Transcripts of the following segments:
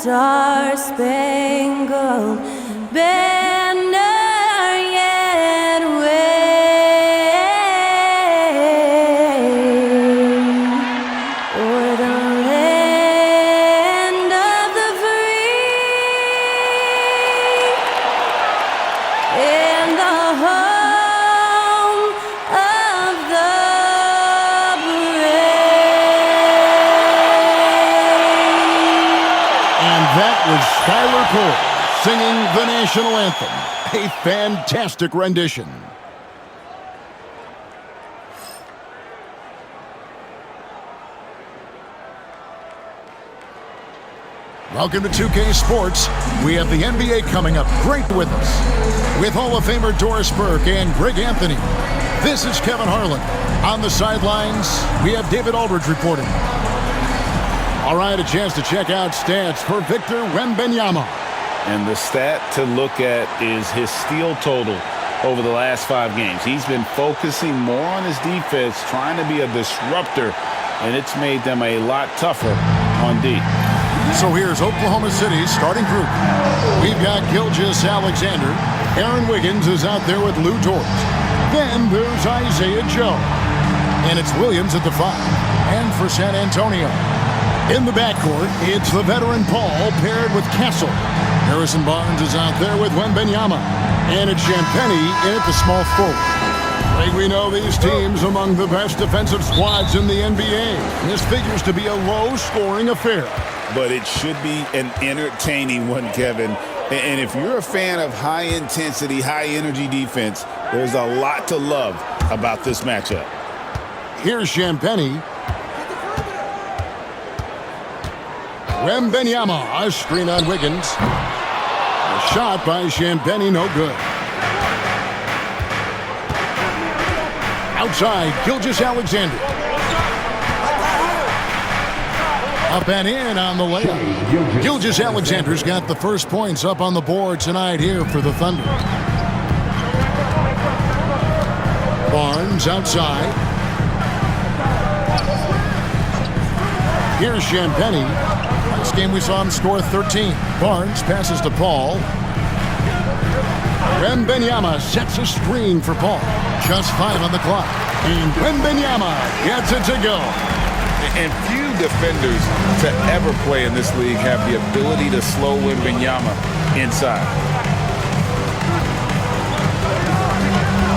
star-spangled banner yet wave o'er the land of the free and the home of the brave. And that was Skylar Cole singing the national anthem. A fantastic rendition. Welcome to 2K Sports. We have the NBA coming up great with us. With Hall of Famer Doris Burke and Greg Anthony. This is Kevin Harlan. On the sidelines, we have David Aldridge reporting. All right, a chance to check out stats for Victor Wembanyama. And the stat to look at is his steal total over the last 5 games. He's been focusing more on his defense, trying to be a disruptor, and it's made them a lot tougher on D. So here's Oklahoma City's starting group. We've got Gilgeous Alexander. Aaron Wiggins is out there with Lou Dort. Then there's Isaiah Joe. And it's Williams at the 5. And for San Antonio, in the backcourt, it's the veteran Paul paired with Castle. Harrison Barnes is out there with Wembanyama. And it's Champagnie in at the small forward. Like we know these teams among the best defensive squads in the NBA. This figures to be a low-scoring affair. But it should be an entertaining one, Kevin. And if you're a fan of high-intensity, high-energy defense, there's a lot to love about this matchup. Here's Champagnie. Wembanyama, a screen on Wiggins. A shot by Champagnie, no good. Outside, Gilgeous Alexander. Up and in on the layup. Gilgeous Alexander's got the first points up on the board tonight here for the Thunder. Barnes outside. Here's Champagnie. Last game we saw him score 13. Barnes passes to Paul. Wembanyama sets a screen for Paul. Just 5 on the clock. And Wembanyama gets it to go. And few defenders to ever play in this league have the ability to slow Wembanyama inside.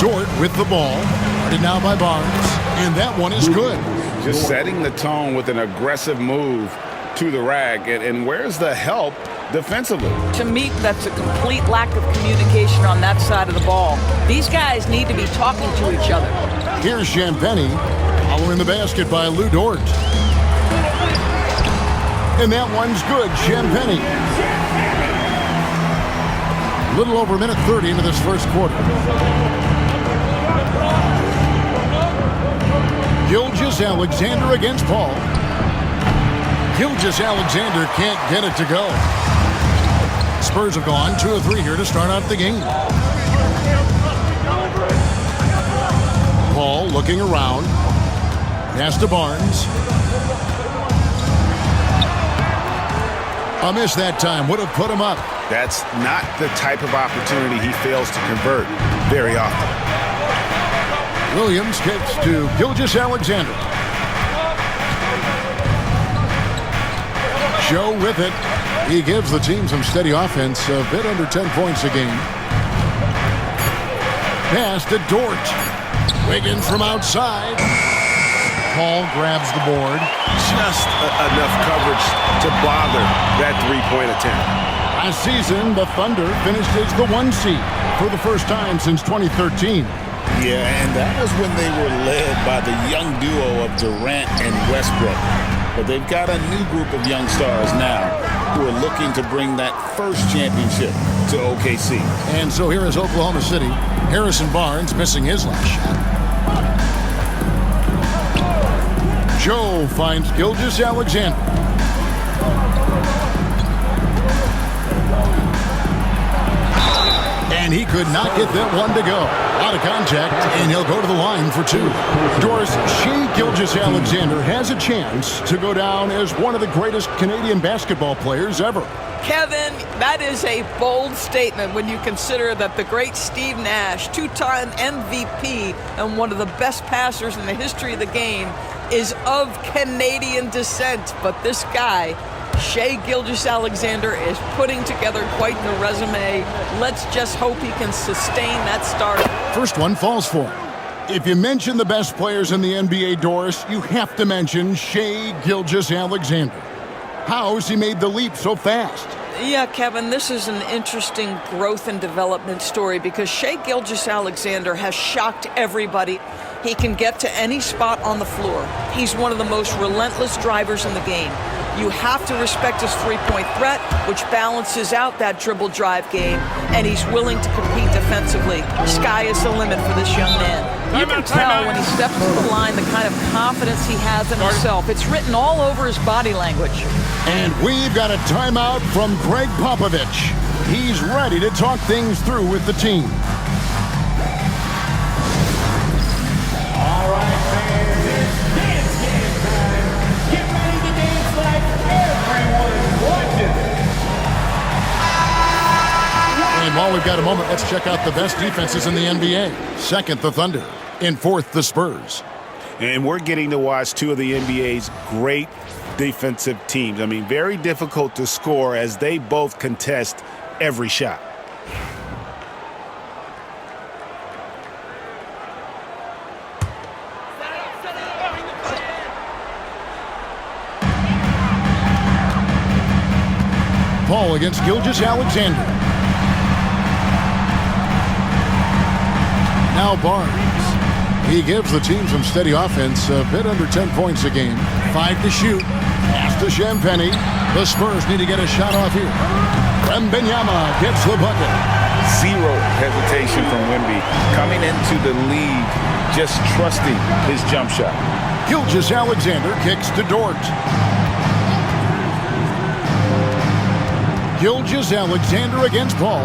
Dort with the ball. Guarded now by Barnes. And that one is good. Just setting the tone with an aggressive move to the rack. And where's the help defensively? To me, that's a complete lack of communication on that side of the ball. These guys need to be talking to each other. Here's Champagnie. Following the basket by Lou Dort. And that one's good, Champagnie. A little over a minute 30 into this first quarter. Gilgeous Alexander against Paul. Gilgeous Alexander can't get it to go. Spurs have gone 2 of 3 here to start out the game. Paul looking around. Pass to Barnes. A miss that time. Would have put him up. That's not the type of opportunity he fails to convert very often. Williams kicks to Gilgeous Alexander. Joe with it. He gives the team some steady offense, a bit under 10 points a game. Pass to Dort. Wiggins from outside. Paul grabs the board. Just enough coverage to bother that three-point attempt. Last season, the Thunder finished as the 1 seed for the first time since 2013. Yeah, and that was when they were led by the young duo of Durant and Westbrook. But they've got a new group of young stars now who are looking to bring that first championship to OKC. And so here is Oklahoma City. Harrison Barnes missing his last shot. Joe finds Gilgeous Alexander. And he could not get that one to go. Out of contact, and he'll go to the line for two. Doris, Shai Gilgeous-Alexander has a chance to go down as one of the greatest Canadian basketball players ever. Kevin, that is a bold statement when you consider that the great Steve Nash, two-time MVP and one of the best passers in the history of the game, is of Canadian descent. But this guy, Shai Gilgeous-Alexander, is putting together quite the resume. Let's just hope he can sustain that start. First one falls for him. If you mention the best players in the NBA, Doris, you have to mention Shai Gilgeous-Alexander. How has he made the leap so fast? Yeah, Kevin, this is an interesting growth and development story because Shai Gilgeous-Alexander has shocked everybody. He can get to any spot on the floor. He's one of the most relentless drivers in the game. You have to respect his three-point threat, which balances out that dribble drive game, and he's willing to compete defensively. Sky is the limit for this young man. You can tell when he steps to the line the kind of confidence he has in himself. It's written all over his body language. And we've got a timeout from Greg Popovich. He's ready to talk things through with the team. All right, fans, it's dance game time. Get ready to dance like everyone's watching. And while we've got a moment, let's check out the best defenses in the NBA. Second, the Thunder. In fourth, the Spurs. And we're getting to watch two of the NBA's great defensive teams. I mean, very difficult to score as they both contest every shot. Paul against Gilgeous-Alexander. Now Barnes. He gives the team some steady offense, a bit under 10 points a game. 5 to shoot. Pass to Champagny. The Spurs need to get a shot off here. Wembanyama gets the bucket. Zero hesitation from Wemby. Coming into the league, just trusting his jump shot. Gilgeous-Alexander kicks to Dort. Gilgeous-Alexander against Paul.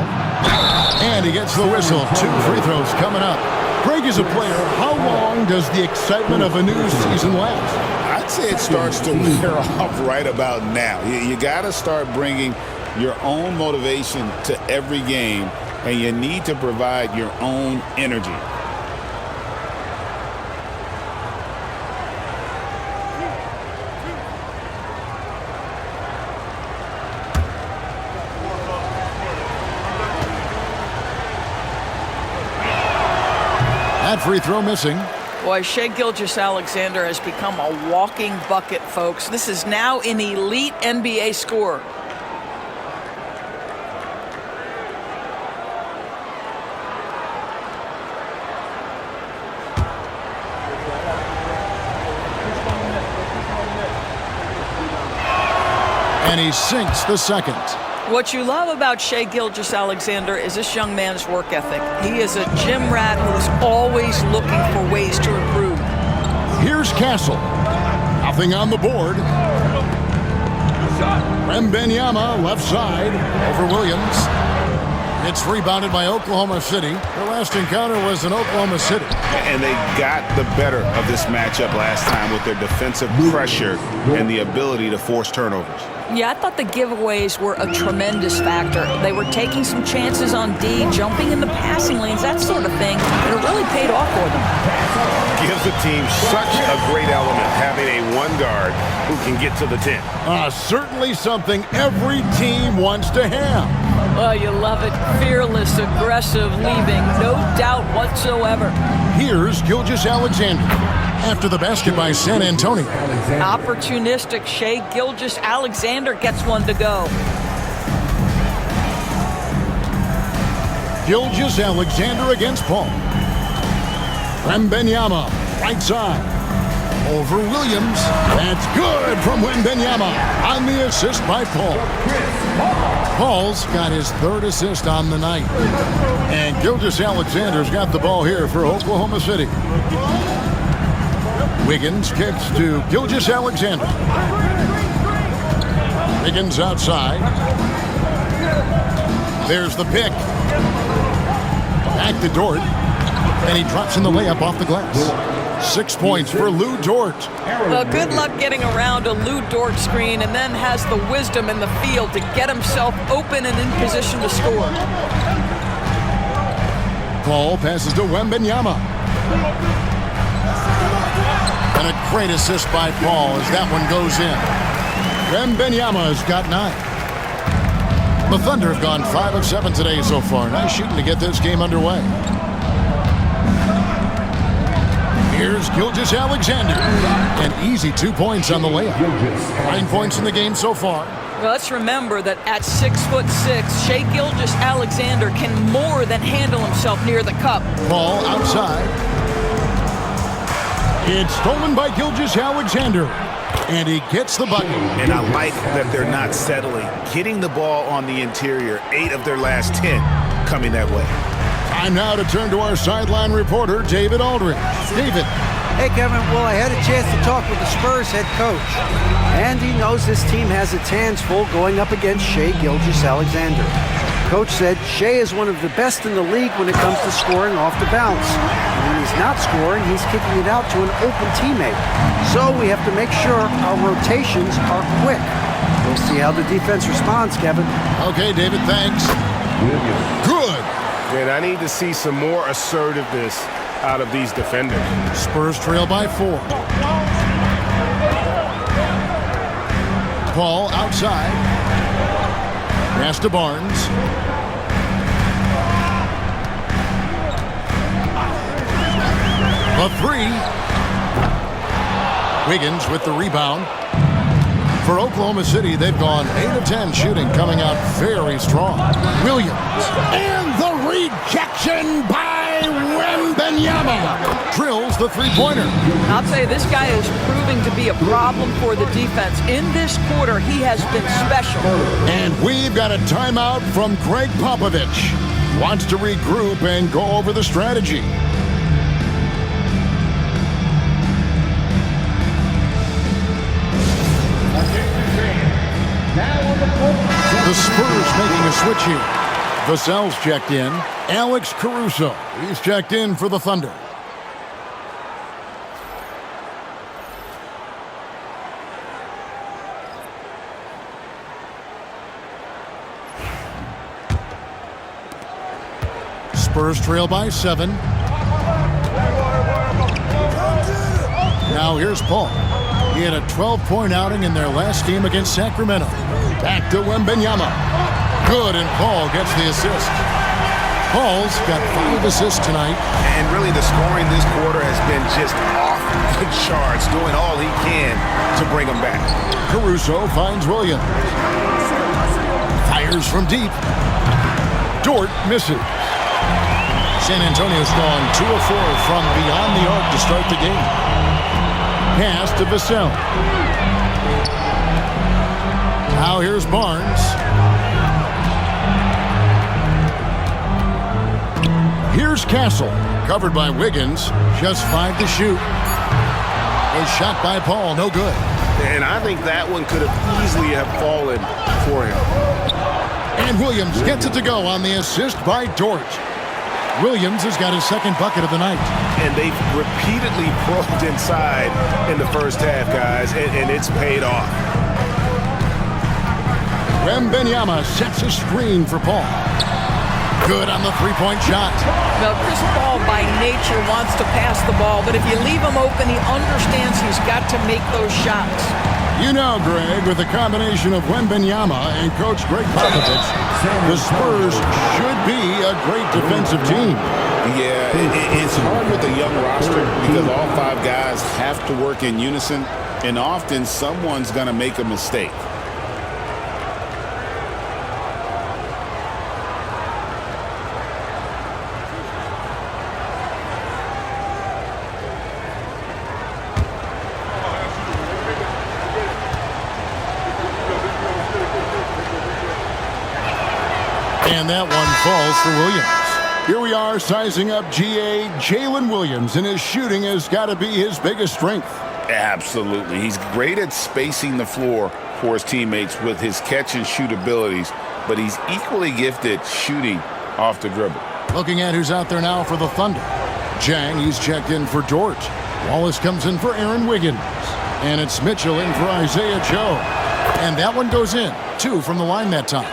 And he gets the whistle. 2 free throws coming up. Greg is a player. How long does the excitement of a new season last? I'd say it starts to wear off right about now. You got to start bringing your own motivation to every game, and you need to provide your own energy. That free throw missing. Boy, Shai Gilgeous-Alexander has become a walking bucket, folks. This is now an elite NBA scorer. And he sinks the second. What you love about Shai Gilgeous-Alexander is this young man's work ethic. He is a gym rat who's always looking for ways to improve. Here's Castle. Nothing on the board. Wembanyama left side over Williams. It's rebounded by Oklahoma City. Their last encounter was in Oklahoma City. And they got the better of this matchup last time with their defensive pressure and the ability to force turnovers. Yeah, I thought the giveaways were a tremendous factor. They were taking some chances on D, jumping in the passing lanes, that sort of thing, and it really paid off for them. Gives the team such a great element, having a one guard who can get to the 10. Certainly something every team wants to have. Oh, you love it. Fearless, aggressive, leaving, no doubt whatsoever. Here's Gilgeous-Alexander. After the basket by San Antonio. Opportunistic Shai Gilgeous-Alexander gets one to go. Gilgeous-Alexander against Paul. Wembanyama, right side. Over Williams. That's good from Wembanyama on the assist by Paul. Paul's got his third assist on the night. And Gilgeous-Alexander's got the ball here for Oklahoma City. Wiggins kicks to Gilgeous-Alexander. Wiggins outside. There's the pick. Back to Dort. And he drops in the layup off the glass. 6 points for Lou Dort. Well, good luck getting around a Lou Dort screen and then has the wisdom in the field to get himself open and in position to score. Paul passes to Wembanyama. And a great assist by Paul as that one goes in. Wembanyama has got 9. The Thunder have gone 5 of 7 today so far. Nice shooting to get this game underway. Here's Gilgeous-Alexander. An easy 2 points on the layup. 9 points in the game so far. Well, let's remember that at 6'6", Shai Gilgeous-Alexander can more than handle himself near the cup. Ball outside. It's stolen by Gilgeous-Alexander. And he gets the bucket. And I like that they're not settling. Getting the ball on the interior, 8 of their last 10 coming that way. Time now to turn to our sideline reporter, David Aldridge. David. Hey, Kevin. Well, I had a chance to talk with the Spurs head coach. And he knows this team has its hands full going up against Shai Gilgeous-Alexander. Coach said Shai is one of the best in the league when it comes to scoring off the bounce. And when he's not scoring, he's kicking it out to an open teammate. So we have to make sure our rotations are quick. We'll see how the defense responds, Kevin. Okay, David, thanks. Good. And I need to see some more assertiveness out of these defenders. Spurs trail by 4. Paul outside. Pass to Barnes. The 3. Wiggins with the rebound. For Oklahoma City, they've gone 8 of 10 shooting, coming out very strong. Williams. And the rejection by Wembanyama. Drills the three-pointer. I'll tell you, this guy is proving to be a problem for the defense. In this quarter, he has been special. And we've got a timeout from Greg Popovich. Wants to regroup and go over the strategy. The Spurs making a switch here. Vassell's checked in. Alex Caruso, he's checked in for the Thunder. Spurs trail by 7. Now here's Paul. He had a 12-point outing in their last game against Sacramento. Back to Wembanyama. Good, and Paul gets the assist. Paul's got 5 assists tonight. And really the scoring this quarter has been just off the charts, doing all he can to bring them back. Caruso finds Williams. Fires from deep. Dort misses. San Antonio's gone 2 of 4 from beyond the arc to start the game. Pass to Vassell. Now here's Barnes. Here's Castle. Covered by Wiggins. Just 5 to shoot. A shot by Paul. No good. And I think that one could have easily have fallen for him. And Williams gets it to go on the assist by Dort. Williams has got his second bucket of the night. And they've repeatedly probed inside in the first half, guys, and it's paid off. Wembanyama sets a screen for Paul. Good on the three-point shot. Now, Chris Paul by nature wants to pass the ball, but if you leave him open, he understands he's got to make those shots. You know, Greg, with the combination of Wembanyama and Coach Greg Popovich, the Spurs should be a great defensive team. Yeah, it's hard with a young roster because all 5 guys have to work in unison, and often someone's going to make a mistake. And that one falls for Williams. Here we are sizing up GA Jalen Williams, and his shooting has got to be his biggest strength. Absolutely. He's great at spacing the floor for his teammates with his catch and shoot abilities, but he's equally gifted shooting off the dribble. Looking at who's out there now for the Thunder. Jang, he's checked in for Dort. Wallace comes in for Aaron Wiggins. And it's Mitchell in for Isaiah Joe. And that one goes in. 2 from the line that time.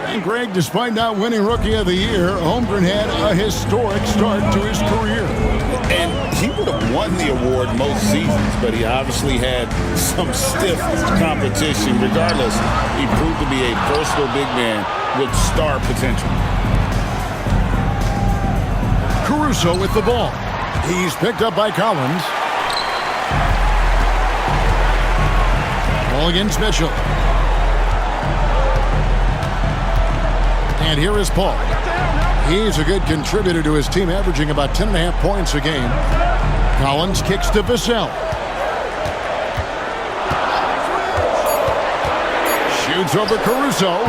And Greg, despite not winning Rookie of the Year, Holmgren had a historic start to his career. And he would have won the award most seasons, but he obviously had some stiff competition. Regardless, he proved to be a versatile big man with star potential. Caruso with the ball. He's picked up by Collins. Ball against Mitchell. And here is Paul. He's a good contributor to his team, averaging about 10.5 points a game. Collins kicks to Vassell. Shoots over Caruso.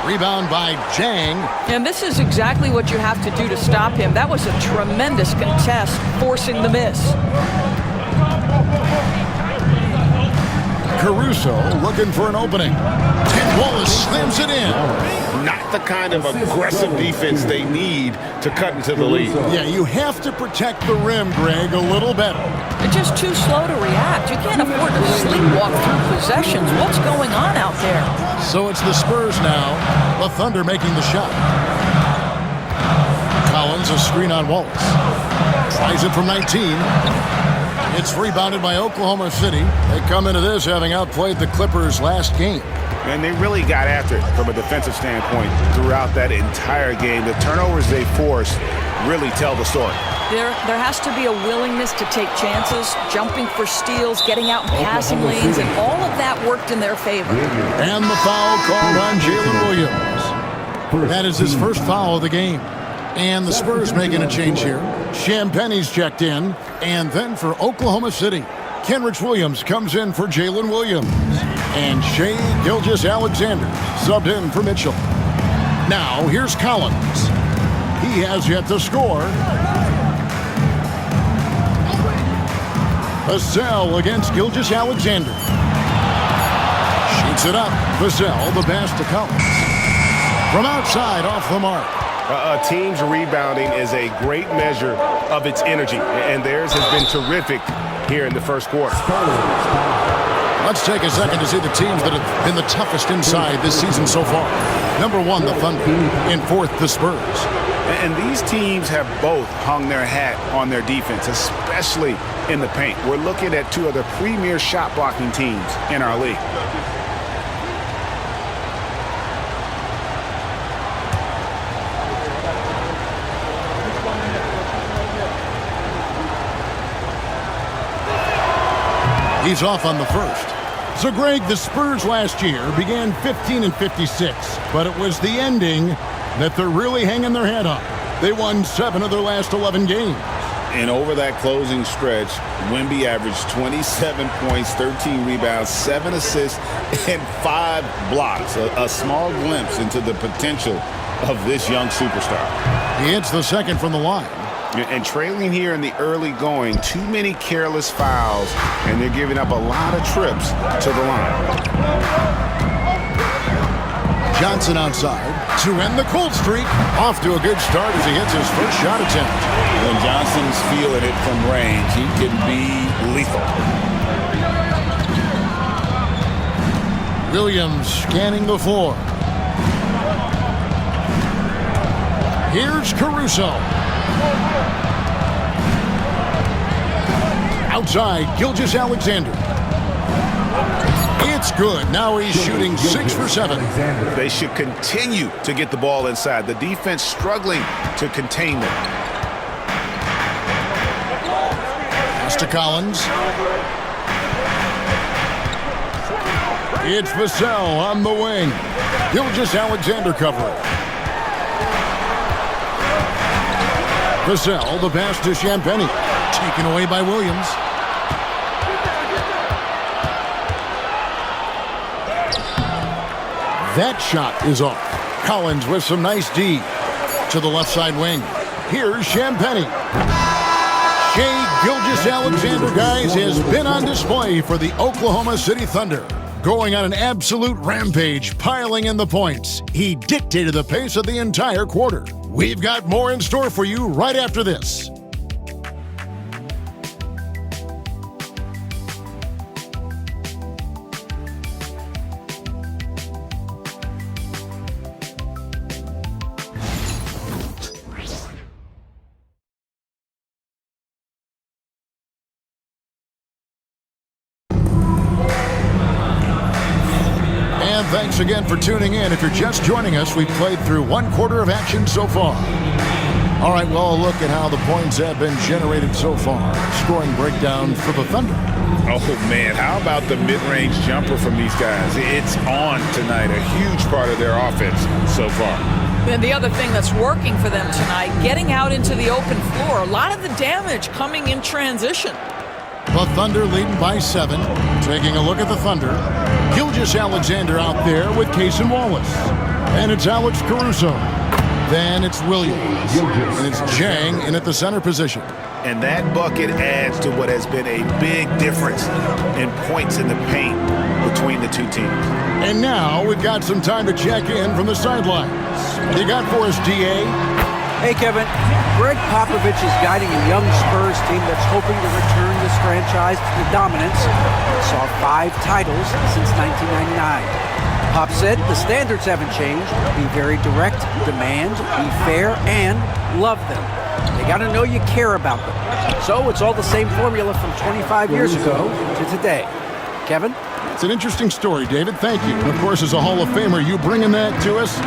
Rebound by Jang. And this is exactly what you have to do to stop him. That was a tremendous contest, forcing the miss. Caruso looking for an opening. And Wallace slams it in. Not the kind of aggressive defense they need to cut into the lead. Yeah, you have to protect the rim, Greg, a little better. They're just too slow to react. You can't afford to sleepwalk through possessions. What's going on out there? So it's the Spurs now. The Thunder making the shot. Collins, a screen on Wallace. Tries it from 19. It's rebounded by Oklahoma City. They come into this having outplayed the Clippers last game. And they really got after it from a defensive standpoint throughout that entire game. The turnovers they forced really tell the story. There has to be a willingness to take chances, jumping for steals, getting out in passing lanes, and all of that worked in their favor. And the foul called on Jalen Williams. That is his first foul of the game. And the Spurs making a change here. Champagne's checked in. And then for Oklahoma City, Kenrich Williams comes in for Jalen Williams. And Shai Gilgeous-Alexander subbed in for Mitchell. Now here's Collins. He has yet to score. Vassell against Gilgeous-Alexander. Shoots it up. Vassell, the pass to Collins. From outside, off the mark. A team's rebounding is a great measure of its energy, and theirs has been terrific here in the first quarter. Let's take a second to see the teams that have been the toughest inside this season so far. Number 1, the Thunder. In 4th, the Spurs. And these teams have both hung their hat on their defense, especially in the paint. We're looking at 2 of the premier shot-blocking teams in our league. He's off on the first. So, Greg, the Spurs last year began 15-56, but it was the ending that they're really hanging their head on. They won 7 of their last 11 games. And over that closing stretch, Wemby averaged 27 points, 13 rebounds, 7 assists, and 5 blocks. A small glimpse into the potential of this young superstar. He hits the second from the line. And trailing here in the early going, too many careless fouls, and they're giving up a lot of trips to the line. Johnson outside to end the cold streak. Off to a good start as he hits his first shot attempt. When Johnson's feeling it from range, he can be lethal. Williams scanning the floor. Here's Caruso. Outside, Gilgeous-Alexander. It's good. Now he's shooting 6 for 7. They should continue to get the ball inside. The defense struggling to contain them. Pass to Collins. It's Vassell on the wing. Gilgeous-Alexander covering. Vassell, the pass to Champagnie. Taken away by Williams. That shot is off. Collins with some nice D. To the left side wing. Here's Champagnie. Shai Gilgeous-Alexander, guys, has been on display for the Oklahoma City Thunder. Going on an absolute rampage, piling in the points. He dictated the pace of the entire quarter. We've got more in store for you right after this. And thanks again for tuning in. If you're just joining us, we've played through 1/4 of action so far. All right, well, look at how the points have been generated so far. Scoring breakdown for the Thunder. Oh, man, how about the mid-range jumper from these guys? It's on tonight, a huge part of their offense so far. And the other thing that's working for them tonight, getting out into the open floor. A lot of the damage coming in transition. The Thunder leading by 7. Taking a look at the Thunder. Gilgeous-Alexander out there with Cason Wallace. And it's Alex Caruso. Then it's Williams. And it's Jang in at the center position. And that bucket adds to what has been a big difference in points in the paint between the two teams. And now we've got some time to check in from the sidelines. You got for us, DA? Hey, Kevin. Greg Popovich is guiding a young Spurs team that's hoping to return this franchise to dominance. It saw 5 titles since 1999. Pop said the standards haven't changed. Be very direct, demand, be fair, and love them. They got to know you care about them. So it's all the same formula from 25 years ago to today. Kevin? It's an interesting story, David. Thank you. Of course, as a Hall of Famer, you bringing that to us?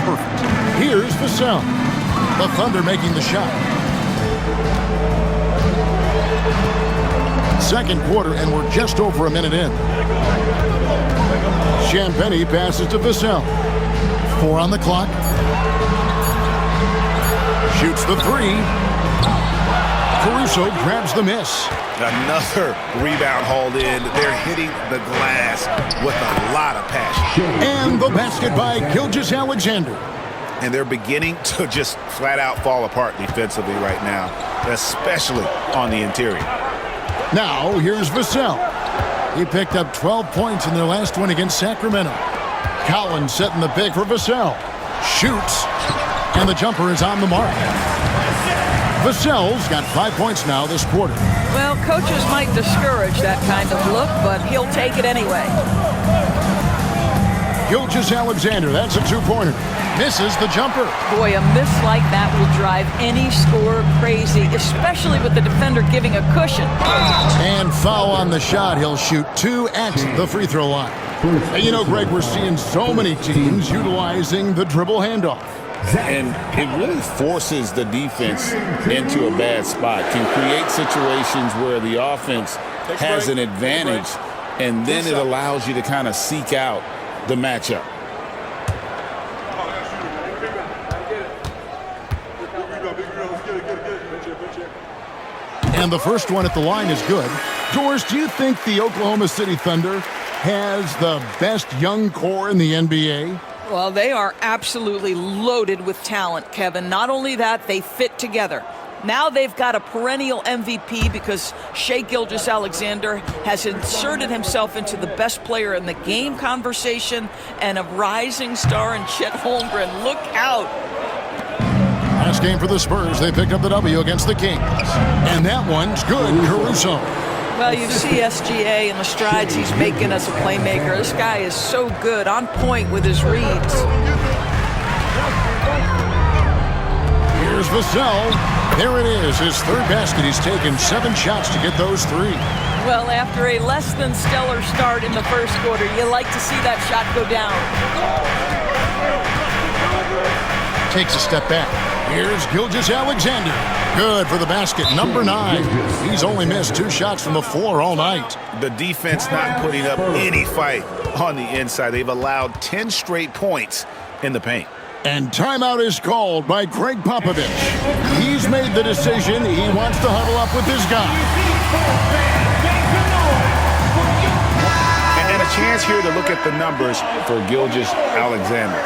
Perfect. Here's Vassell. The Thunder making the shot. Second quarter, and we're just over a minute in. Champagny passes to Vassell. 4 on the clock. Shoots the 3. Caruso grabs the miss. Another rebound hauled in. They're hitting the glass with a lot of passion. And the basket by Gilgeous-Alexander. And they're beginning to just flat out fall apart defensively right now, especially on the interior. Now, here's Vassell. He picked up 12 points in their last one against Sacramento. Collins setting the pick for Vassell. Shoots, and the jumper is on the mark. Vassell's got 5 points now this quarter. Well, coaches might discourage that kind of look, but he'll take it anyway. Gilgeous-Alexander, that's a 2-pointer. Misses the jumper. Boy, a miss like that will drive any scorer crazy, especially with the defender giving a cushion. And foul on the shot. He'll shoot 2 at the free throw line. And you know, Greg, we're seeing so many teams utilizing the dribble handoff. And it really forces the defense into a bad spot, can create situations where the offense has an advantage, and then it allows you to kind of seek out the matchup. And the first one at the line is good. Doris, do you think the Oklahoma City Thunder has the best young core in the NBA? Well, they are absolutely loaded with talent, Kevin. Not only that, they fit together. Now they've got a perennial MVP because Shai Gilgeous-Alexander has inserted himself into the best player in the game conversation, and a rising star in Chet Holmgren. Look out. Last game for the Spurs, they picked up the W against the Kings. And that one's good, Caruso. Well, you see SGA and the strides he's making as a playmaker. This guy is so good, on point with his reads. Here's Vassell. There it is, his 3rd basket. He's taken 7 shots to get those 3. Well, after a less than stellar start in the first quarter, you like to see that shot go down. Takes a step back. Here's Gilgeous-Alexander. Good for the basket, number 9. He's only missed 2 shots from the floor all night. The defense not putting up any fight on the inside. They've allowed 10 straight points in the paint. And timeout is called by Greg Popovich. He's made the decision. He wants to huddle up with his guy. And a chance here to look at the numbers for Gilgeous-Alexander.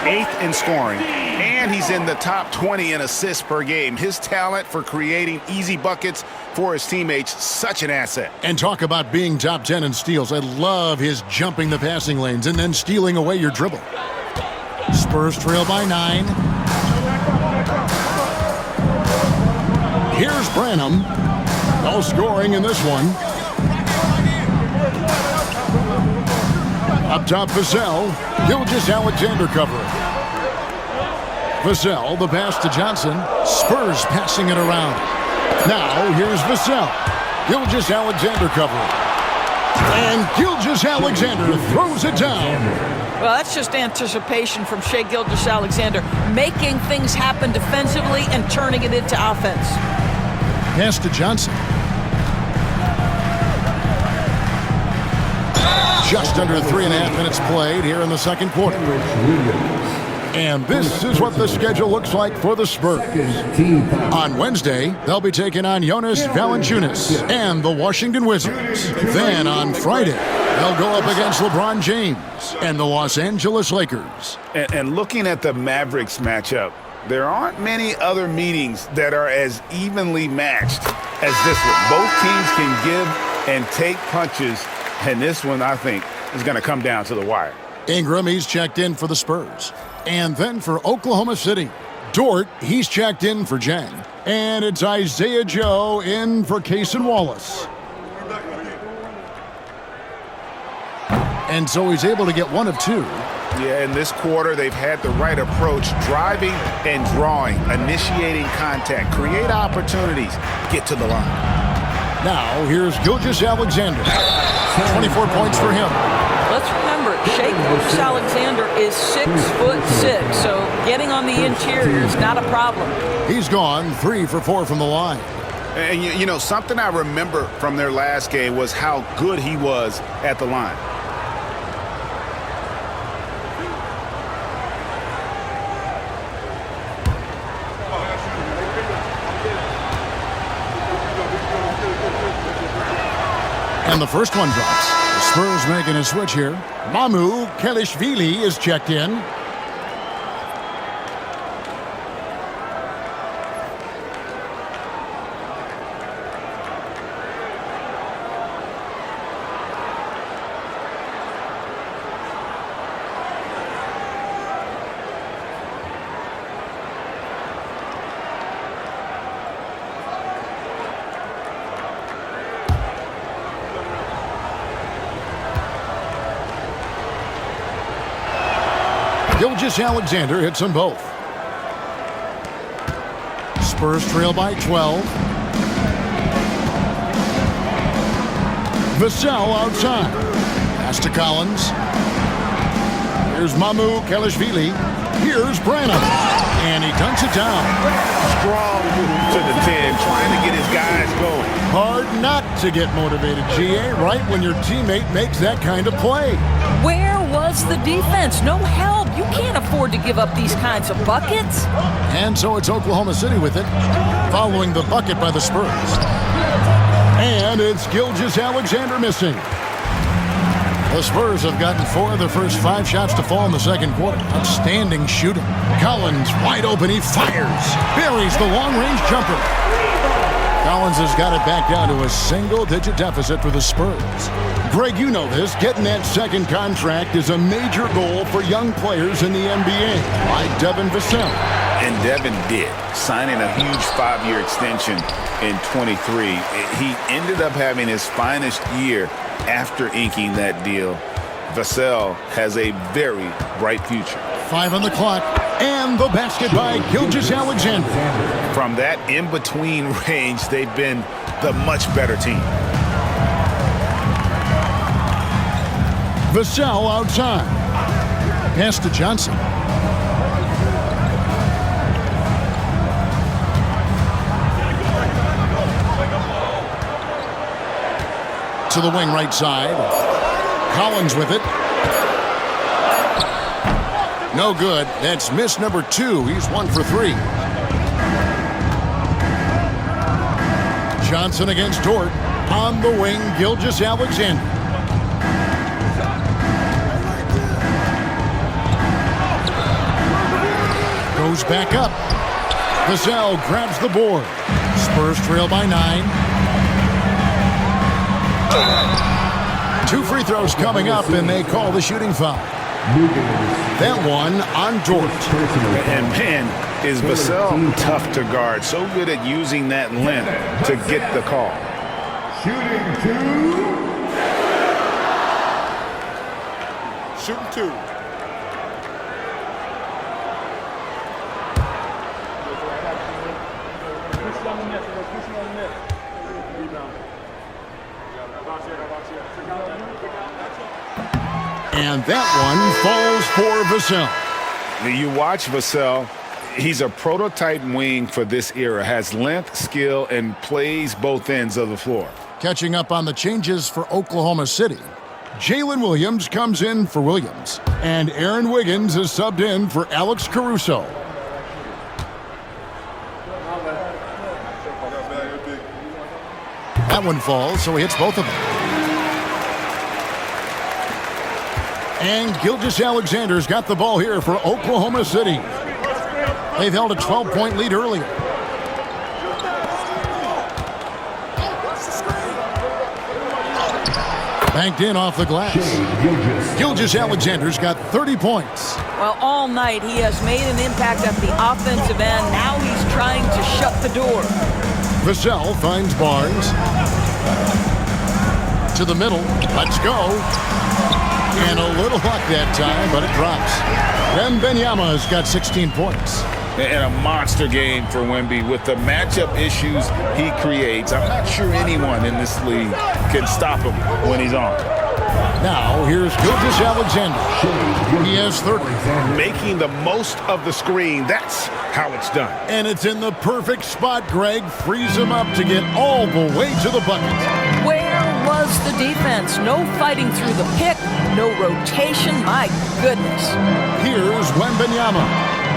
8th in scoring, and he's in the top 20 in assists per game. His talent for creating easy buckets for his teammates, such an asset. And talk about being top 10 in steals. I love his jumping the passing lanes and then stealing away your dribble. Spurs trail by 9. Here's Branham. No scoring in this one. Up top, Vassell. Gilgeous-Alexander covering. Vassell, the pass to Johnson. Spurs passing it around. Now, here's Vassell. Gilgeous-Alexander covering. And Gilgeous-Alexander throws it down. Well, that's just anticipation from Shai Gilgeous-Alexander, making things happen defensively and turning it into offense. Pass to Johnson. Just under 3.5 minutes played here in the second quarter. And this is what the schedule looks like for the Spurs. On Wednesday, they'll be taking on Jonas Valanciunas and the Washington Wizards. Then on Friday, they'll go up against LeBron James and the Los Angeles Lakers. And looking at the Mavericks matchup, there aren't many other meetings that are as evenly matched as this one. Both teams can give and take punches, and this one, I think, is going to come down to the wire. Ingram, he's checked in for the Spurs. And then for Oklahoma City, Dort, he's checked in for Jang. And it's Isaiah Joe in for Cason Wallace. And so he's able to get one of two. Yeah, in this quarter, they've had the right approach, driving and drawing, initiating contact, create opportunities, get to the line. Now, here's Gilgeous-Alexander. 24 points for him. Let's remember, Shai Gilgeous-Alexander is 6'6", so getting on the interior is not a problem. He's gone 3 for 4 from the line. And, you know, something I remember from their last game was how good he was at the line. And the first one drops. The Spurs making a switch here. Mamu Kelishvili is checked in. Gilgeous-Alexander hits them both. Spurs trail by 12. Vassell outside. Pass to Collins. Here's Mamu Kelishvili. Here's Branham. And he dunks it down. Strong move to the 10, trying to get his guys going. Hard not to get motivated, GA, right when your teammate makes that kind of play. Where was the defense? No help. You can't afford to give up these kinds of buckets. And so it's Oklahoma City with it, following the bucket by the Spurs. And it's Gilgeous-Alexander missing. The Spurs have gotten 4 of their first 5 shots to fall in the second quarter. Outstanding shooting. Collins wide open. He fires. Buries the long-range jumper. Collins has got it back down to a single-digit deficit for the Spurs. Greg, you know this. Getting that second contract is a major goal for young players in the NBA, like Devin Vassell. And Devin did, signing a huge 5-year extension in 23. He ended up having his finest year after inking that deal. Vassell has a very bright future. 5 on the clock, and the basket by Gilgeous-Alexander. From that in-between range, they've been the much better team. Vassell outside. Pass to Johnson. To the wing right side. Collins with it. No good. That's miss number 2. He's 1 for 3. Johnson against Dort. On the wing, Gilgeous-Alexander. Goes back up. Vassell grabs the board. Spurs trail by 9. 2 free throws coming up, and they call the shooting foul. That one on Dort. And man, Is Vassell tough to guard? So good at using that length to get the call. Shooting two. Shooting two. And that one falls for Vassell. You watch Vassell. He's a prototype wing for this era. Has length, skill, and plays both ends of the floor. Catching up on the changes for Oklahoma City, Jalen Williams comes in for Williams, and Aaron Wiggins is subbed in for Alex Caruso. That one falls, so he hits both of them. And Gilgeous-Alexander's got the ball here for Oklahoma City. They've held a 12-point lead earlier. Banked in off the glass. Gilgeous-Alexander's got 30 points. Well, all night he has made an impact at the offensive end. Now he's trying to shut the door. Vassell finds Barnes. To the middle. Let's go. And a little luck that time, but it drops. Wembanyama's got 16 points. And a monster game for Wemby with the matchup issues he creates. I'm not sure anyone in this league can stop him when he's on. Now, here's Gilgeous-Alexander. He has 30. Making the most of the screen. That's how it's done. And it's in the perfect spot. Greg frees him up to get all the way to the bucket. Where was the defense? No fighting through the pick, no rotation. My goodness. Here's Wembanyama.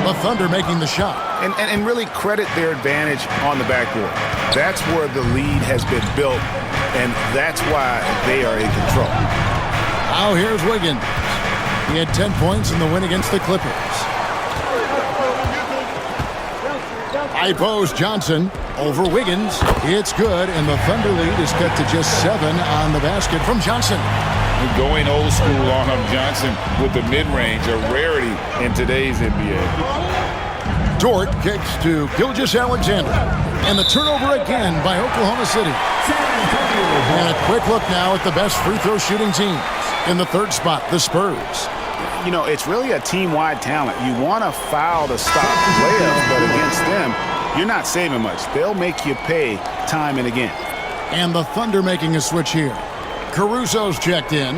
The Thunder making the shot. And really credit their advantage on the backboard. That's where the lead has been built, and that's why they are in control. Now here's Wiggins. He had 10 points in the win against the Clippers. High post Johnson over Wiggins. It's good, and the Thunder lead is cut to just 7 on the basket from Johnson. Going old school on him, Johnson, with the mid-range, a rarity in today's NBA. Dort kicks to Gilgeous-Alexander. And the turnover again by Oklahoma City. And a quick look now at the best free throw shooting teams. In the third spot, the Spurs. You know, it's really a team-wide talent. You want to foul to stop layups, but against them, you're not saving much. They'll make you pay time and again. And the Thunder making a switch here. Caruso's checked in.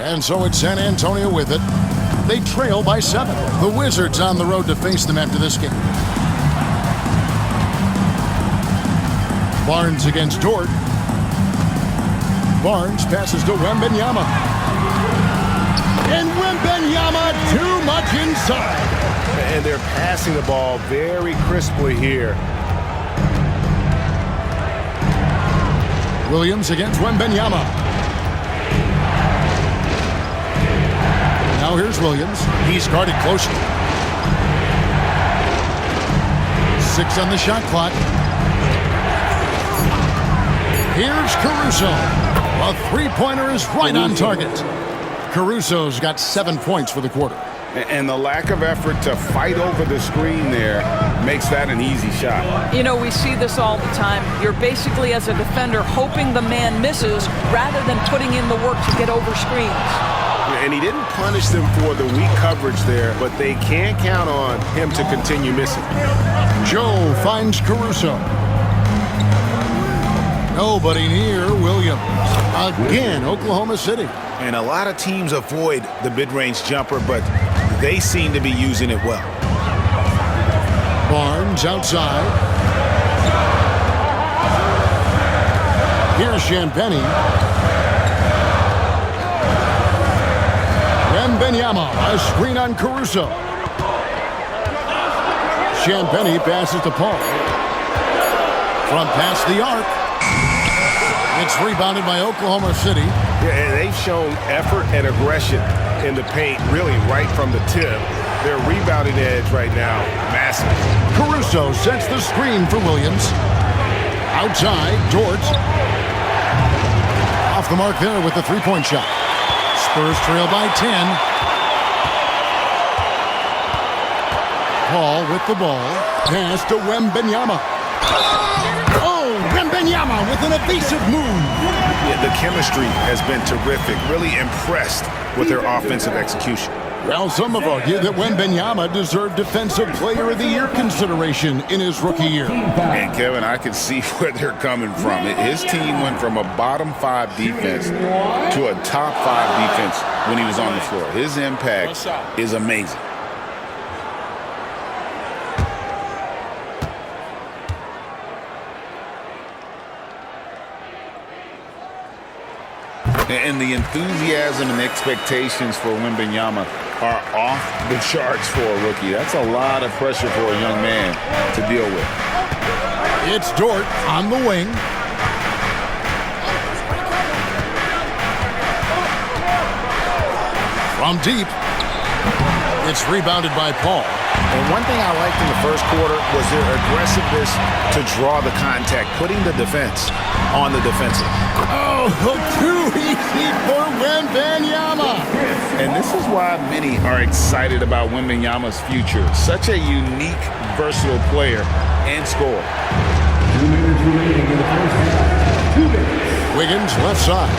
And so it's San Antonio with it. They trail by 7. The Wizards on the road to face them after this game. Barnes against Dort. Barnes passes to Wembanyama. And Wembanyama too much inside. And they're passing the ball very crisply here. Williams against Wembanyama. Now here's Williams. He's guarded closely. 6 on the shot clock. Here's Caruso. A three-pointer is right on target. Caruso's got 7 points for the quarter. And the lack of effort to fight over the screen there makes that an easy shot. You know, we see this all the time. You're basically, as a defender, hoping the man misses rather than putting in the work to get over screens. And he didn't punish them for the weak coverage there, but they can't count on him to continue missing. Joe finds Caruso. Nobody near Williams. Again, Oklahoma City. And a lot of teams avoid the mid-range jumper, but they seem to be using it well. Barnes outside. Here's Champagnie. Wembanyama, a screen on Caruso. Champagnie passes to Paul. From past the arc. It's rebounded by Oklahoma City. Yeah, they've shown effort and aggression in the paint, really right from the tip. Their rebounding edge right now, massive. Caruso sets the screen for Williams. Outside, Dort. Off the mark there with the three-point shot. Spurs trail by 10. Paul with the ball. Pass to Wembanyama. Oh, Wembanyama with an evasive move. Yeah, the chemistry has been terrific. Really impressed with their offensive execution. Well, some have argued that Wembanyama deserved Defensive Player of the Year consideration in his rookie year. And Kevin, I can see where they're coming from. His team went from a bottom 5 defense to a top 5 defense when he was on the floor. His impact is amazing. And the enthusiasm and expectations for Wembanyama are off the charts for a rookie. That's a lot of pressure for a young man to deal with. It's Dort on the wing. From deep. It's rebounded by Paul. And one thing I liked in the first quarter was their aggressiveness to draw the contact, putting the defense on the defensive. Oh, too easy for Wembanyama. And this is why many are excited about Wembanyama's future. Such a unique, versatile player and scorer. 2 minutes remaining in the first half. 2 minutes. Wiggins left side.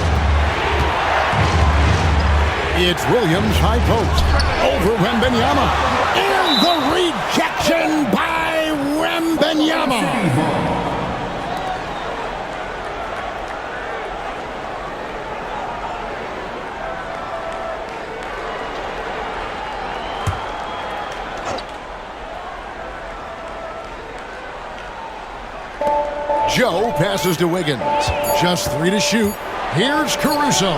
It's Williams high post. Over Wembanyama. And the rejection by Wembanyama. Joe passes to Wiggins. Just 3 to shoot. Here's Caruso.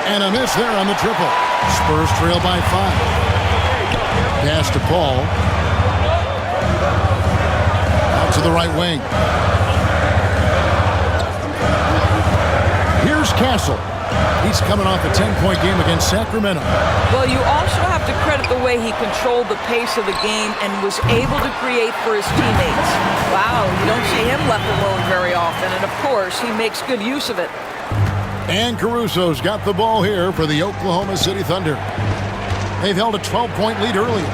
And a miss there on the triple. Spurs trail by 5. Pass to Paul. Out to the right wing. Here's Castle. He's coming off a 10-point game against Sacramento. Well, you also have to credit the way he controlled the pace of the game and was able to create for his teammates. Wow, you don't see him left alone very often, and of course, he makes good use of it. And Caruso's got the ball here for the Oklahoma City Thunder. They've held a 12-point lead earlier.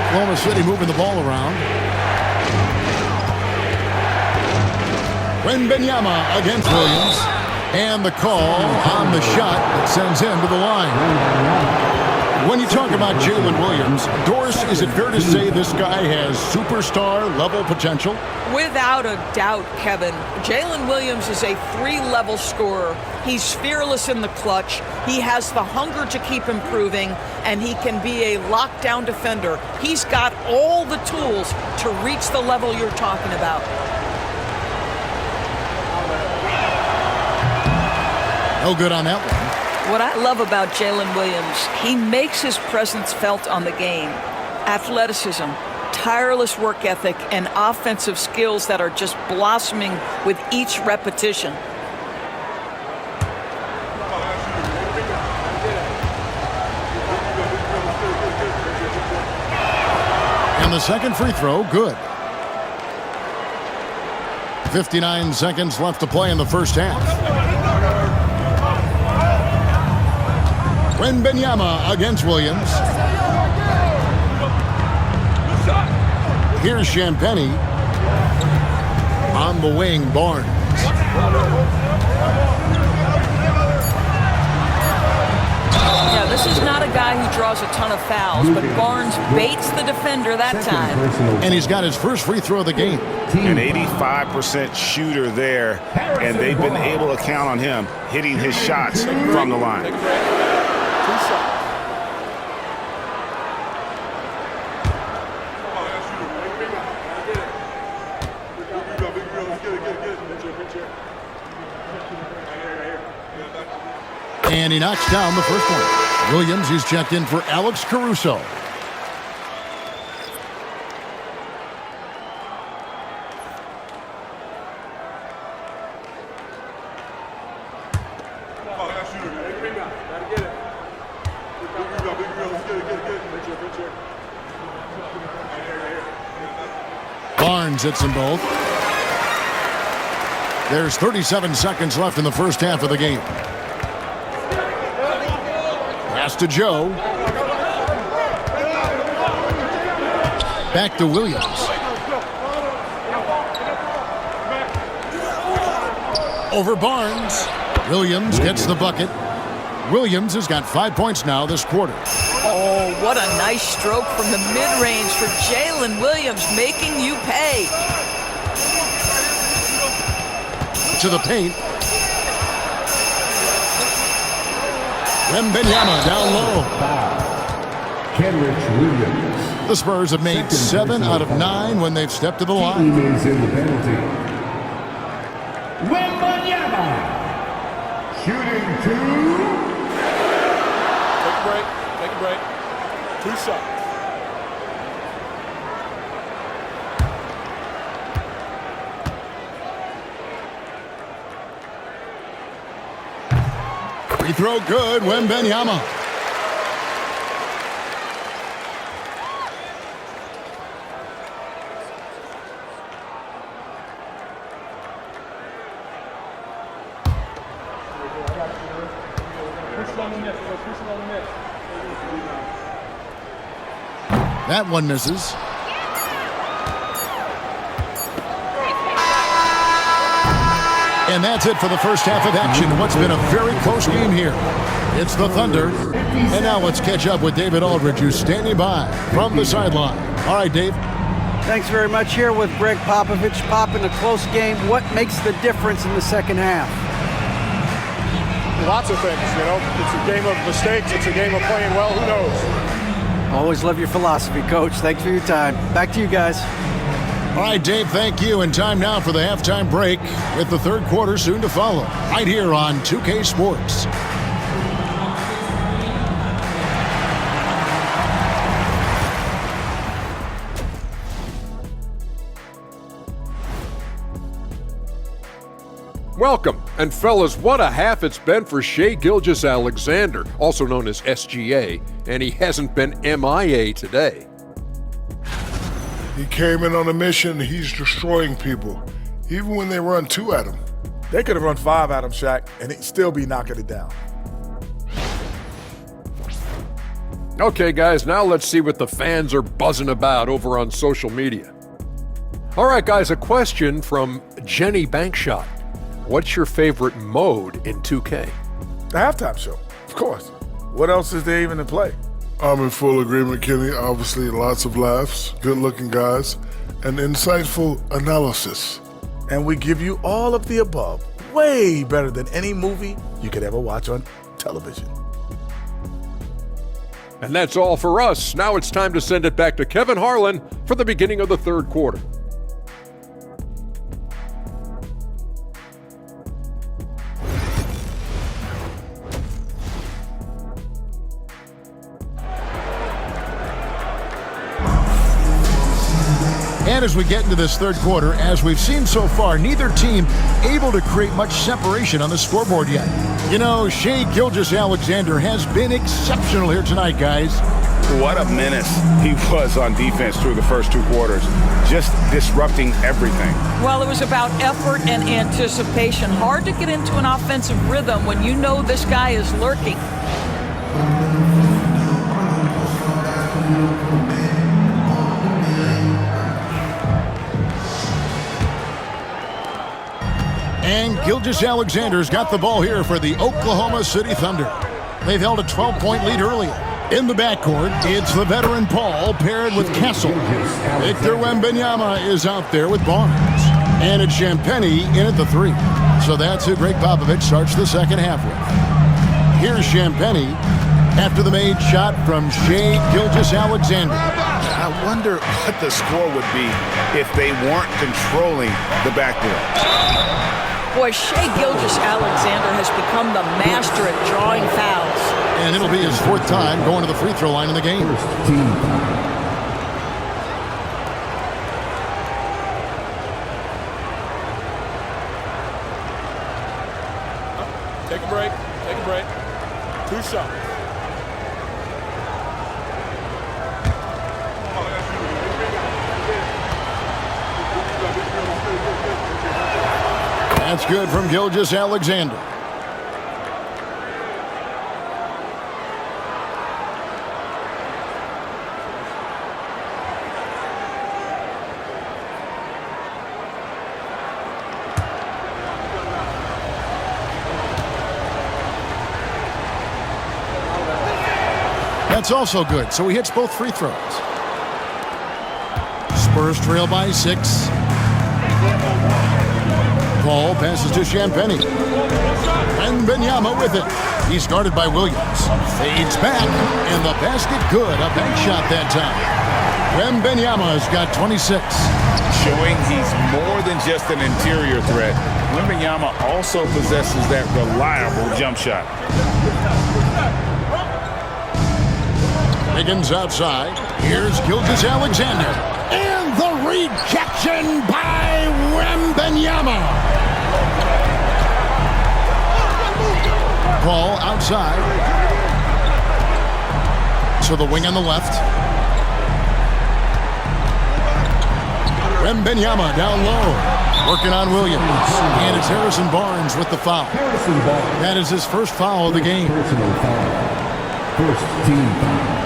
Oklahoma City moving the ball around. Wembanyama against Williams. And the call on the shot that sends him to the line. When you talk about Jalen Williams, Doris, is it fair to say this guy has superstar-level potential? Without a doubt, Kevin. Jalen Williams is a 3-level scorer. He's fearless in the clutch. He has the hunger to keep improving, and he can be a lockdown defender. He's got all the tools to reach the level you're talking about. No good on that one. What I love about Jalen Williams, he makes his presence felt on the game. Athleticism, tireless work ethic, and offensive skills that are just blossoming with each repetition. And the second free throw, good. 59 seconds left to play in the first half. Wembanyama against Williams. Here's Champagnie. On the wing, Barnes. Yeah, this is not a guy who draws a ton of fouls, but Barnes baits the defender that time. And he's got his first free throw of the game. An 85% shooter there, and they've been able to count on him hitting his shots from the line. And he knocks down the first one. Williams is checked in for Alex Caruso. Barnes hits them both. There's 37 seconds left in the first half of the game. Pass to Joe. Back to Williams. Over Barnes. Williams gets the bucket. Williams has got 5 points now this quarter. Oh, what a nice stroke from the mid-range for Jalen Williams, making you pay. To the paint. Wembanyama down low. Kenrich Williams. The Spurs have made 7 out of 9 when they've stepped to the line. Team is in the penalty. Wembanyama. Shooting 2. Take a break. Take a break. 2 shots. Free throw good, Wembanyama. That one misses. And that's it for the first half of action. What's been a very close game here. It's the Thunder. And now let's catch up with David Aldridge, who's standing by from the sideline. All right, Dave. Thanks very much. Here with Greg Popovich. Pop, in a close game, what makes the difference in the second half? Lots of things, you know. It's a game of mistakes. It's a game of playing well. Who knows? Always love your philosophy, Coach. Thanks for your time. Back to you guys. All right, Dave, thank you. And time now for the halftime break with the third quarter soon to follow. Right here on 2K Sports. Welcome, and fellas, what a half it's been for Shai Gilgeous-Alexander, also known as SGA, and he hasn't been MIA today. He came in on a mission. He's destroying people, even when they run 2 at him. They could have run 5 at him, Shaq, and he'd still be knocking it down. Okay, guys, now let's see what the fans are buzzing about over on social media. All right, guys, a question from Jenny Bankshot. What's your favorite mode in 2K? The halftime show, of course. What else is there even to play? I'm in full agreement, Kenny. Obviously, lots of laughs, good-looking guys, and insightful analysis. And we give you all of the above, way better than any movie you could ever watch on television. And that's all for us. Now it's time to send it back to Kevin Harlan for the beginning of the third quarter. And as we get into this third quarter, as we've seen so far, neither team able to create much separation on the scoreboard yet. You know, Shai Gilgeous-Alexander has been exceptional here tonight, guys. What a menace he was on defense through the first 2 quarters, just disrupting everything. Well, it was about effort and anticipation. Hard to get into an offensive rhythm when you know this guy is lurking. And Gilgeous-Alexander's got the ball here for the Oklahoma City Thunder. They've held a 12-point lead earlier. In the backcourt, it's the veteran Paul paired with Castle. Victor Wembanyama is out there with Barnes. And it's Champagnie in at the 3. So that's who Greg Popovich starts the second half with. Here's Champagnie after the made shot from Shai Gilgeous-Alexander. I wonder what the score would be if they weren't controlling the backboard. Boy, Shai Gilgeous-Alexander has become the master at drawing fouls. And it'll be his 4th time going to the free throw line in the game. First team foul. Take a break. Take a break. 2 shots. That's good from Gilgeous-Alexander. It's also good, so he hits both free throws. Spurs trail by 6. Paul passes to Champagny. And Wembanyama with it. He's guarded by Williams. Fades back, and the basket good. A bank shot that time. Wembanyama has got 26. Showing he's more than just an interior threat. Wembanyama also possesses that reliable jump shot. Higgins outside. Here's Gilgeous-Alexander. And the rejection by Wembanyama. Paul outside. To the wing on the left. Wembanyama down low. Working on Williams. And it's Harrison Barnes with the foul. That is his first foul of the game. First team foul.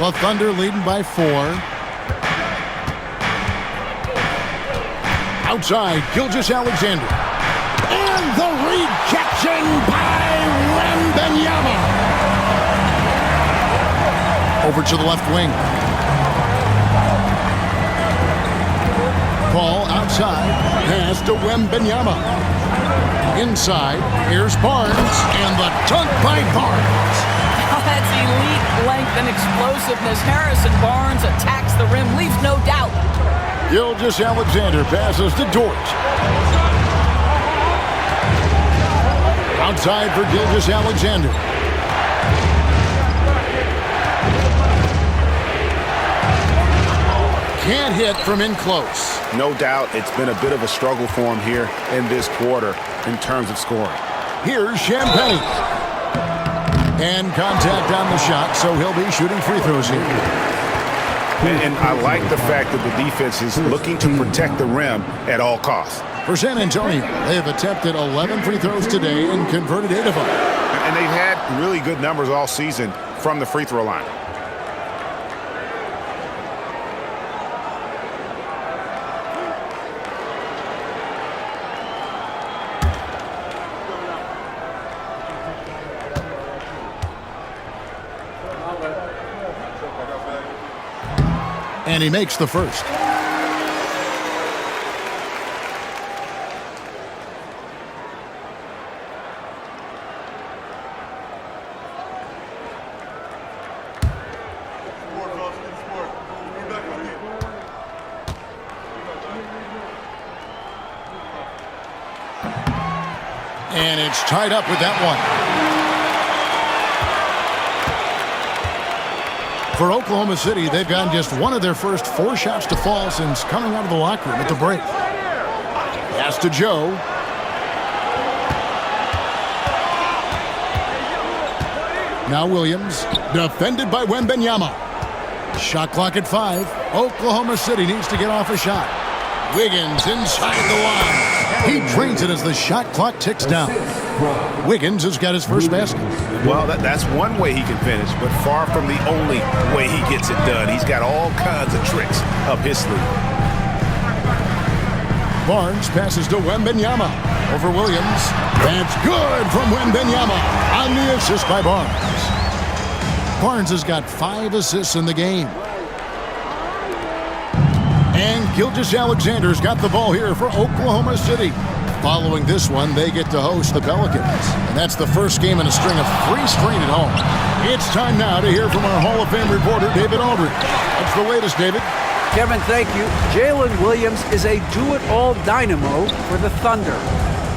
The Thunder leading by 4. Outside, Gilgeous-Alexander. And the rejection by Wembanyama. Over to the left wing. Paul outside. Pass to Wembanyama. Inside, here's Barnes. And the dunk by Barnes. That's elite length and explosiveness. Harrison Barnes attacks the rim, leaves no doubt. Gilgeous-Alexander passes to Dort. Outside for Gilgeous-Alexander. Can't hit from in close. No doubt it's been a bit of a struggle for him here in this quarter in terms of scoring. Here's Champagny. And contact on the shot, so he'll be shooting free throws here. And I like the fact that the defense is looking to protect the rim at all costs. For San Antonio, they have attempted 11 free throws today and converted 8 of them. And they've had really good numbers all season from the free throw line. And he makes the first. And it's tied up with that one. For Oklahoma City, they've gotten just one of their first 4 shots to fall since coming out of the locker room at the break. Pass to Joe. Now Williams, defended by Wembanyama. Shot clock at 5. Oklahoma City needs to get off a shot. Wiggins inside the line. He drains it as the shot clock ticks down. Wiggins has got his first basket. Well, that's one way he can finish, but far from the only way he gets it done. He's got all kinds of tricks up his sleeve. Barnes passes to Wembanyama. Over Williams. That's good from Wembanyama on the assist by Barnes. Barnes has got 5 assists in the game. And Gilgeous-Alexander's got the ball here for Oklahoma City. Following this one, they get to host the Pelicans. And that's the first game in a string of 3 straight at home. It's time now to hear from our Hall of Fame reporter, David Aldridge. What's the latest, David? Kevin, thank you. Jalen Williams is a do-it-all dynamo for the Thunder.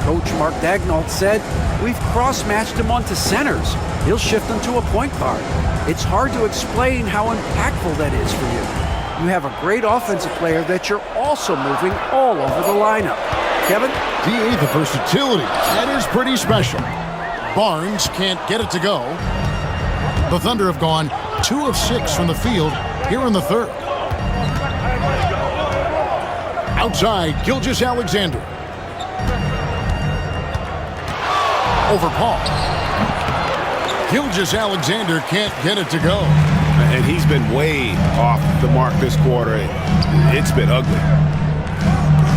Coach Mark Daigneault said, "We've cross-matched him onto centers. He'll shift them to a point guard. It's hard to explain how impactful that is for you. You have a great offensive player that you're also moving all over the lineup." Kevin? DA, the versatility. That is pretty special. Barnes can't get it to go. The Thunder have gone 2 of 6 from the field here in the third. Outside, Gilgeous-Alexander. Over Paul. Gilgeous-Alexander can't get it to go. And he's been way off the mark this quarter. It's been ugly.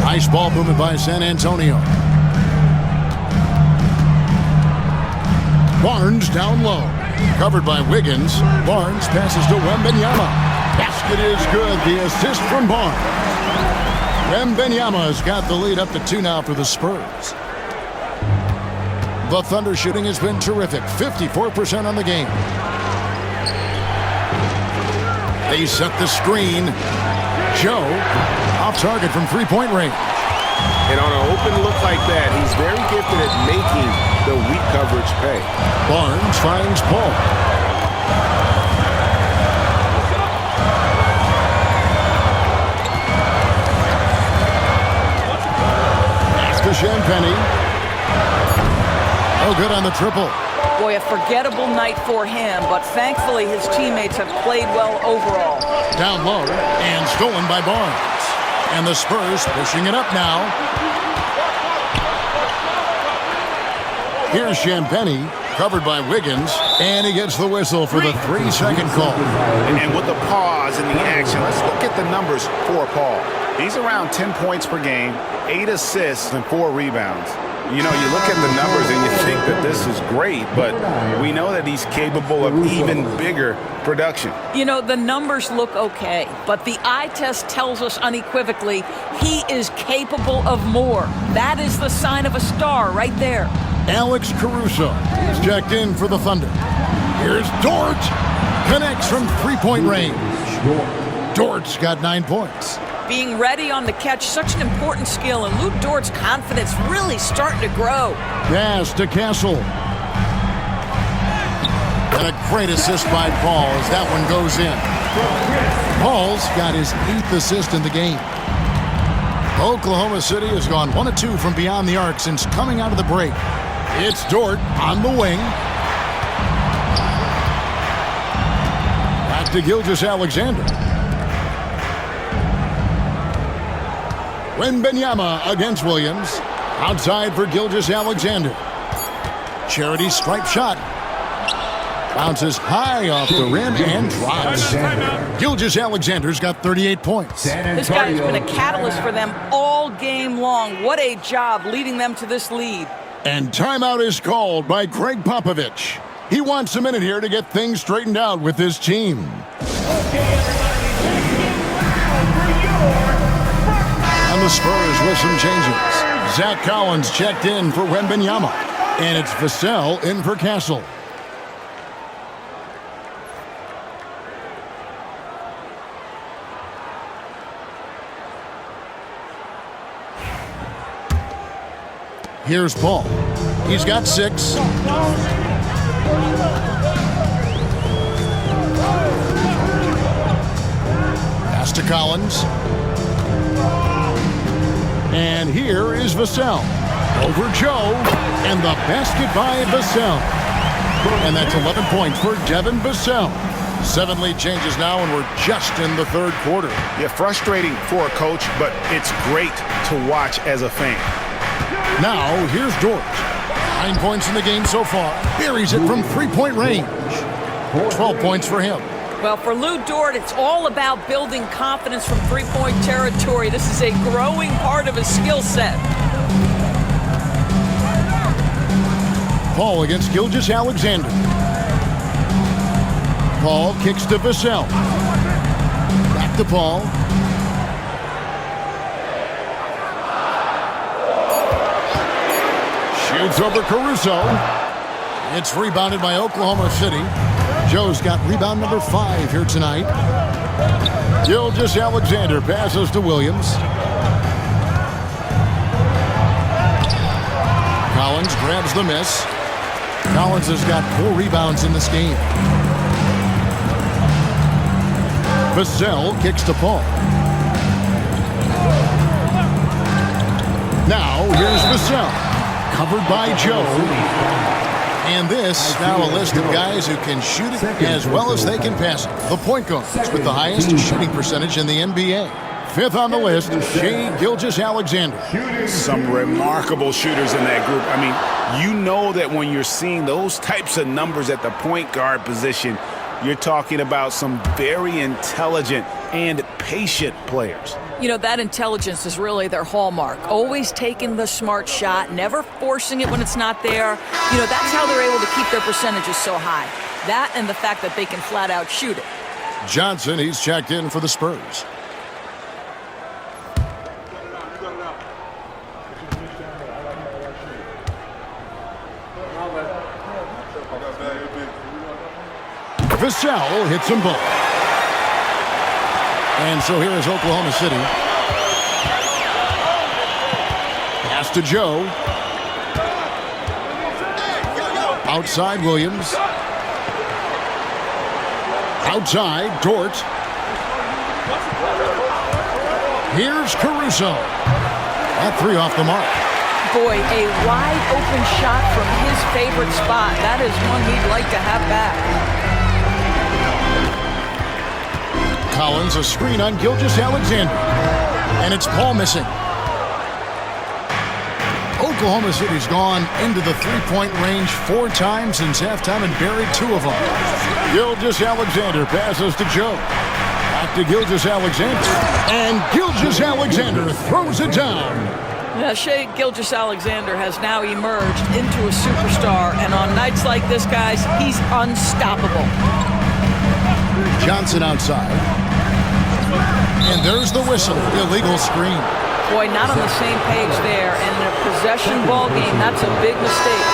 Nice ball movement by San Antonio. Barnes down low. Covered by Wiggins. Barnes passes to Wembanyama. Basket is good. The assist from Barnes. Wembanyama's got the lead up to 2 now for the Spurs. The Thunder shooting has been terrific. 54% on the game. They set the screen. Joe off target from three-point range. And on an open look like that, he's very gifted at making the weak coverage pay. Barnes finds Paul. Pass to Champagny. Oh, good on the triple. Boy, a forgettable night for him, but thankfully his teammates have played well overall. Down low and stolen by Barnes. And the Spurs pushing it up now. Here's Champagny, covered by Wiggins, and he gets the whistle for the 3-second call. And with the pause in the action, let's look at the numbers for Paul. He's around 10 points per game, 8 assists, and 4 rebounds. You know, you look at the numbers and you think that this is great, but we know that he's capable of even bigger production. You know, the numbers look okay, but the eye test tells us unequivocally he is capable of more. That is the sign of a star right there. Alex Caruso is checked in for the Thunder. Here's Dort. Connects from three-point range. Dort's got 9 points. Being ready on the catch, such an important skill, and Lou Dort's confidence really starting to grow. Pass to Castle. And a great assist by Paul as that one goes in. Paul's got his 8th assist in the game. Oklahoma City has gone 1 of 2 from beyond the arc since coming out of the break. It's Dort on the wing. Back to Gilgeous-Alexander. Wembanyama against Williams. Outside for Gilgeous-Alexander. Charity stripe shot. Bounces high off the rim and drops. Gilgeous-Alexander's got 38 points. This guy has been a catalyst for them all game long. What a job leading them to this lead. And timeout is called by Greg Popovich. He wants a minute here to get things straightened out with his team. And the Spurs with some changes. Zach Collins checked in for Wembanyama. And it's Vassell in for Castle. Here's Paul. He's got 6. Pass to Collins. And here is Vassell. Over Joe. And the basket by Vassell. And that's 11 points for Devin Vassell. 7 lead changes now, and we're just in the 3rd quarter. Yeah, frustrating for a coach, but it's great to watch as a fan. Now, here's Dort. 9 points in the game so far. Buries it from three-point range. 12 points for him. Well, for Lou Dort, it's all about building confidence from three-point territory. This is a growing part of his skill set. Paul against Gilgeous-Alexander. Paul kicks to Vassell. Back to Paul. Shoots over Caruso. It's rebounded by Oklahoma City. Joe's got rebound number 5 here tonight. Gilgeous-Alexander passes to Williams. Collins grabs the miss. Collins has got 4 rebounds in this game. Vassell kicks to Paul. Now here's Vassell. Covered by Joe. And this, now a list of guys who can shoot it as well as they can pass it. The point guards with the highest shooting percentage in the NBA. 5th on the list, Shai Gilgeous-Alexander. Some remarkable shooters in that group. I mean, you know that when you're seeing those types of numbers at the point guard position, you're talking about some very intelligent and patient players. You know, that intelligence is really their hallmark. Always taking the smart shot, never forcing it when it's not there. You know, that's how they're able to keep their percentages so high. That and the fact that they can flat out shoot it. Johnson, he's checked in for the Spurs. Vassell hits them both. And so here is Oklahoma City. Pass to Joe. Outside Williams. Outside Dort. Here's Caruso. That three off the mark. Boy, a wide open shot from his favorite spot. That is one he'd like to have back. Collins, a screen on Gilgeous-Alexander. And it's Paul missing. Oklahoma City's gone into the three-point range 4 times since halftime and buried 2 of them. Gilgeous-Alexander passes to Joe. Back to Gilgeous-Alexander. And Gilgeous-Alexander throws it down. Yeah, Shai Gilgeous-Alexander has now emerged into a superstar, and on nights like this, guys, he's unstoppable. Johnson outside. And there's the whistle. Illegal screen. Boy, not on the same page there. And in a possession ball game, that's a big mistake.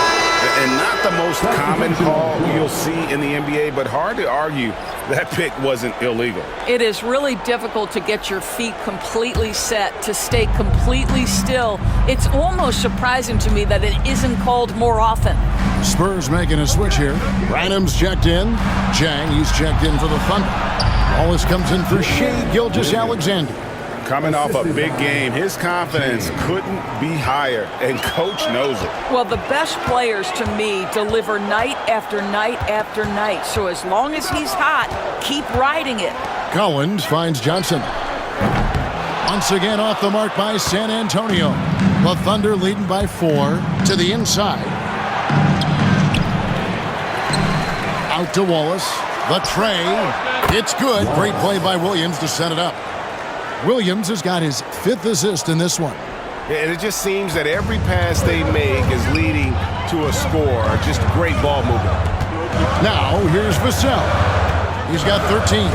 And not the most common call you'll see in the NBA, but hard to argue that pick wasn't illegal. It is really difficult to get your feet completely set, to stay completely still. It's almost surprising to me that it isn't called more often. Spurs making a switch here. Branham's checked in. Jang, he's checked in for the Thunder. Wallace comes in for Shai Gilgeous-Alexander. Coming off a big game, his confidence couldn't be higher, and coach knows it. Well, the best players, to me, deliver night after night after night. So as long as he's hot, keep riding it. Collins finds Johnson. Once again off the mark by San Antonio. The Thunder leading by 4 to the inside. Out to Wallace. The tray. It's good. Great play by Williams to set it up. Williams has got his 5th assist in this one. And it just seems that every pass they make is leading to a score. Just great ball movement. Now, here's Vassell. He's got 13.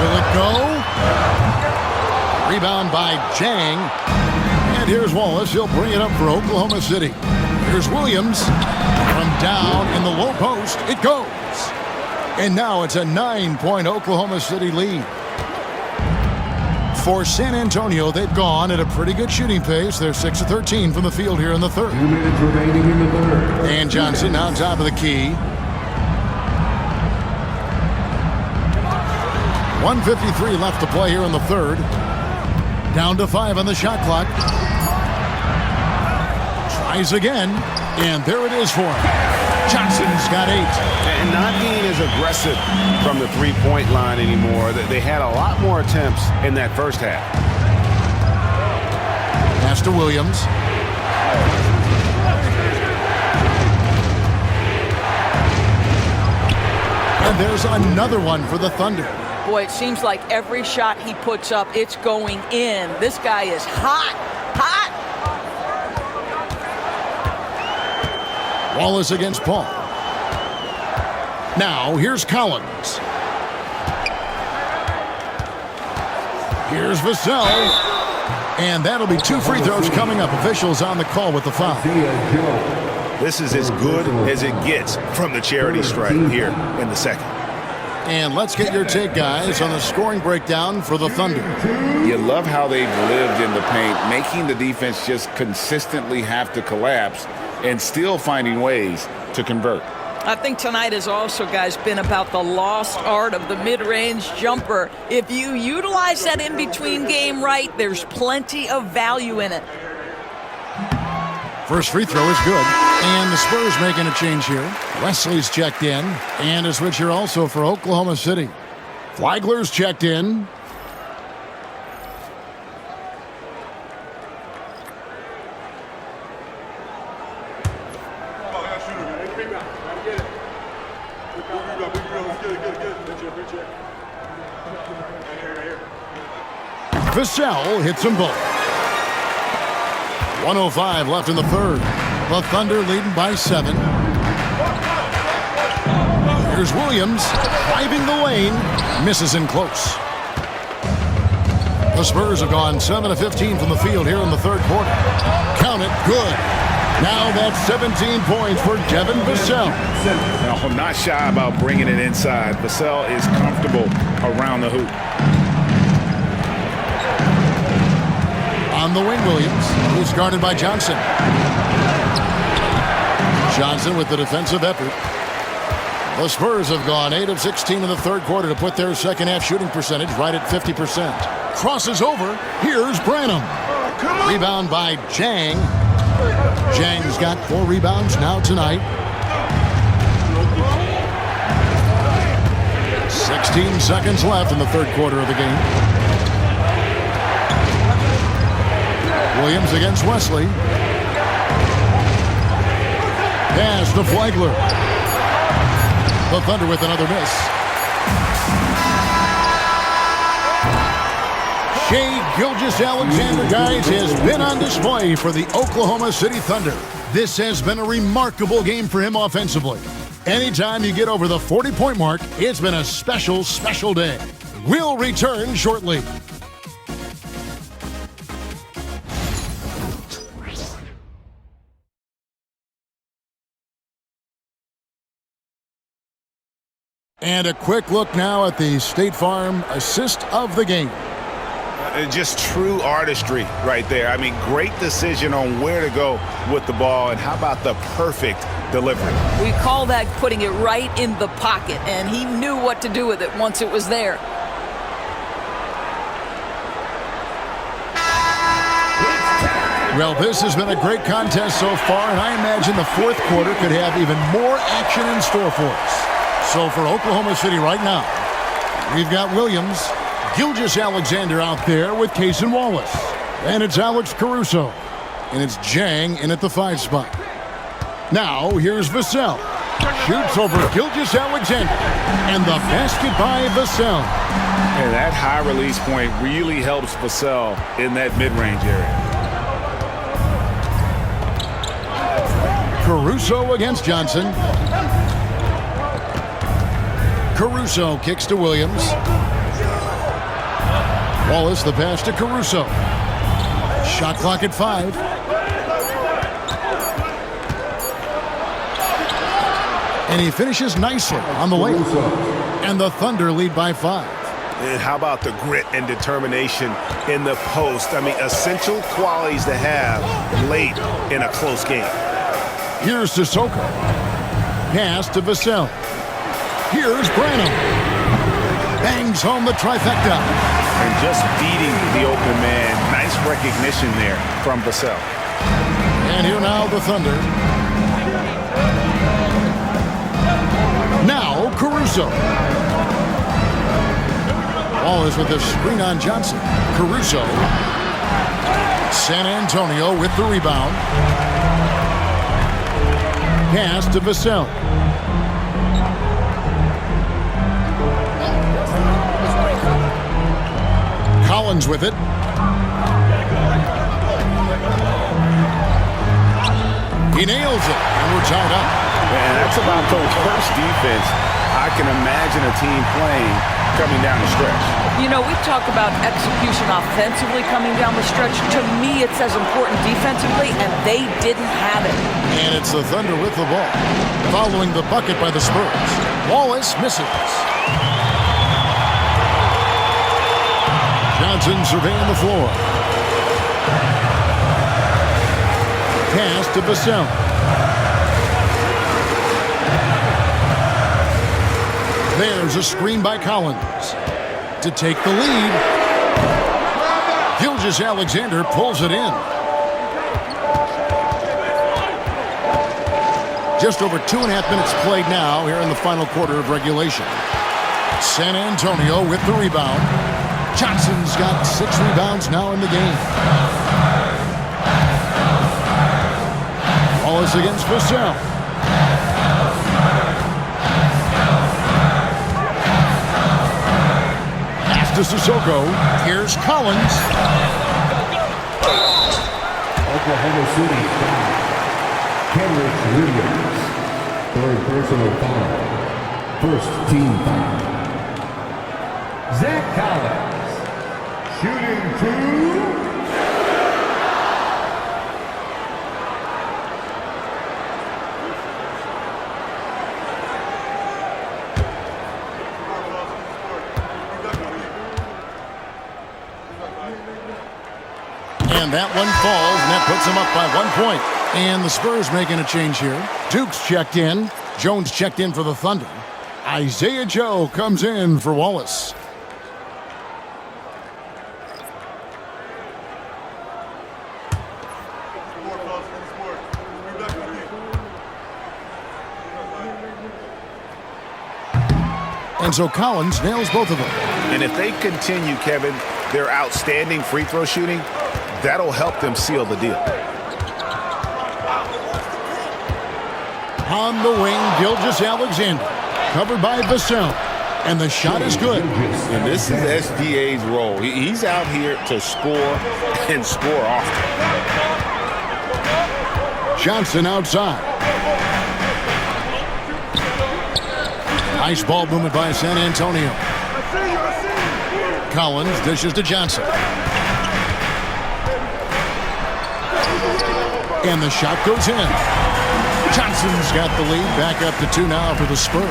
Will it go? Rebound by Jang. And here's Wallace. He'll bring it up for Oklahoma City. Here's Williams. From down in the low post, it goes. And now it's a 9-point Oklahoma City lead. For San Antonio, they've gone at a pretty good shooting pace. They're 6 of 13 from the field here in the third. 2 minutes remaining in the third. And Johnson now top of the key. 1:53 left to play here in the third. Down to 5 on the shot clock. Tries again, and there it is for him. Johnson's got 8. And not being as aggressive from the three-point line anymore. They had a lot more attempts in that first half. Pass to Williams. And there's another one for the Thunder. Boy, it seems like every shot he puts up, it's going in. This guy is hot, hot. Wallace against Paul. Now, here's Collins. Here's Vassell. And that'll be 2 free throws coming up. Officials on the call with the foul. This is as good as it gets from the charity stripe here in the second. And let's get your take, guys, on the scoring breakdown for the Thunder. You love how they've lived in the paint, making the defense just consistently have to collapse and still finding ways to convert. I think tonight has also, guys, been about the lost art of the mid-range jumper. If you utilize that in-between game right, there's plenty of value in it. First free throw is good. And the Spurs making a change here. Wesley's checked in. And a switch here also for Oklahoma City. Flagler's checked in. Vassell hits them both. 1:05 left in the third. The Thunder leading by 7. Here's Williams driving the lane. Misses in close. The Spurs have gone 7 of 15 from the field here in the third quarter. Count it, good. Now that's 17 points for Devin Vassell. No, not shy about bringing it inside. Vassell is comfortable around the hoop. On the wing, Williams. He's guarded by Johnson. Johnson with the defensive effort. The Spurs have gone 8 of 16 in the third quarter to put their second half shooting percentage right at 50%. Crosses over. Here's Branham. Rebound by Jang. Jang's got 4 rebounds now tonight. 16 seconds left in the third quarter of the game. Williams against Wesley. Pass to Flagler. The Thunder with another miss. Shai Gilgeous-Alexander, guys, has been on display for the Oklahoma City Thunder. This has been a remarkable game for him offensively. Anytime you get over the 40-point mark, it's been a special, special day. We'll return shortly. And a quick look now at the State Farm assist of the game. Just true artistry right there. I mean, great decision on where to go with the ball, and how about the perfect delivery? We call that putting it right in the pocket, and he knew what to do with it once it was there. Well, this has been a great contest so far, and I imagine the fourth quarter could have even more action in store for us. So for Oklahoma City right now, we've got Williams, Gilgeous-Alexander out there with Case and Wallace. And it's Alex Caruso. And it's Jang in at the 5 spot. Now, here's Vassell. Shoots over Gilgeous-Alexander. And the basket by Vassell. And that high release point really helps Vassell in that mid-range area. Caruso against Johnson. Caruso kicks to Williams. Wallace the pass to Caruso. Shot clock at 5. And he finishes nicely on the way. And the Thunder lead by 5. And how about the grit and determination in the post? I mean, essential qualities to have late in a close game. Here's Sissoko. Pass to Vassell. Here's Branham. Bangs home the trifecta. And just beating the open man. Nice recognition there from Vassell. And here now the Thunder. Now Caruso. Wallace with the screen on Johnson. Caruso. San Antonio with the rebound. Pass to Vassell. Collins with it. He nails it, and we're tied up. And that's about the worst defense I can imagine a team playing coming down the stretch. You know, we talk about execution offensively coming down the stretch. To me, it's as important defensively, and they didn't have it. And it's the Thunder with the ball, following the bucket by the Spurs. Wallace misses. Johnson surveying the floor. Pass to Vassell. There's a screen by Collins to take the lead. Gilgeous-Alexander pulls it in. Just over 2.5 minutes played now here in the final quarter of regulation. San Antonio with the rebound. Johnson's got 6 rebounds now in the game. Wallace against Vassell. to Sissoko. Here's Collins. Oklahoma City foul. Kenrich Williams. Third personal foul. First team foul. Zach Collins. Shooting two. And that one falls, and that puts them up by 1 point. And the Spurs making a change here. Duke's checked in. Jones checked in for the Thunder. Isaiah Joe comes in for Wallace. And so Collins nails both of them. And if they continue, Kevin, their outstanding free throw shooting, that'll help them seal the deal. On the wing, Gilgeous-Alexander. Covered by Vassell. And the shot is good. And this is SGA's role. He's out here to score and score often. Johnson outside. Nice ball movement by San Antonio. Collins dishes to Johnson. And the shot goes in. Johnson's got the lead. Back up to 2 now for the Spurs.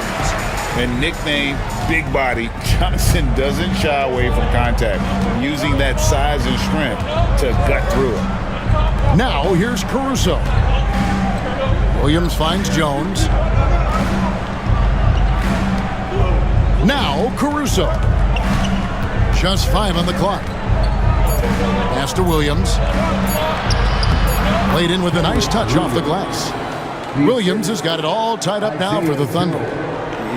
And nicknamed Big Body, Johnson doesn't shy away from contact, using that size and strength to gut through it. Now here's Caruso. Williams finds Jones. Now Caruso. Just 5 on the clock. Pass to Williams. Played in with a nice touch off the glass. Williams has got it all tied up now for the Thunder.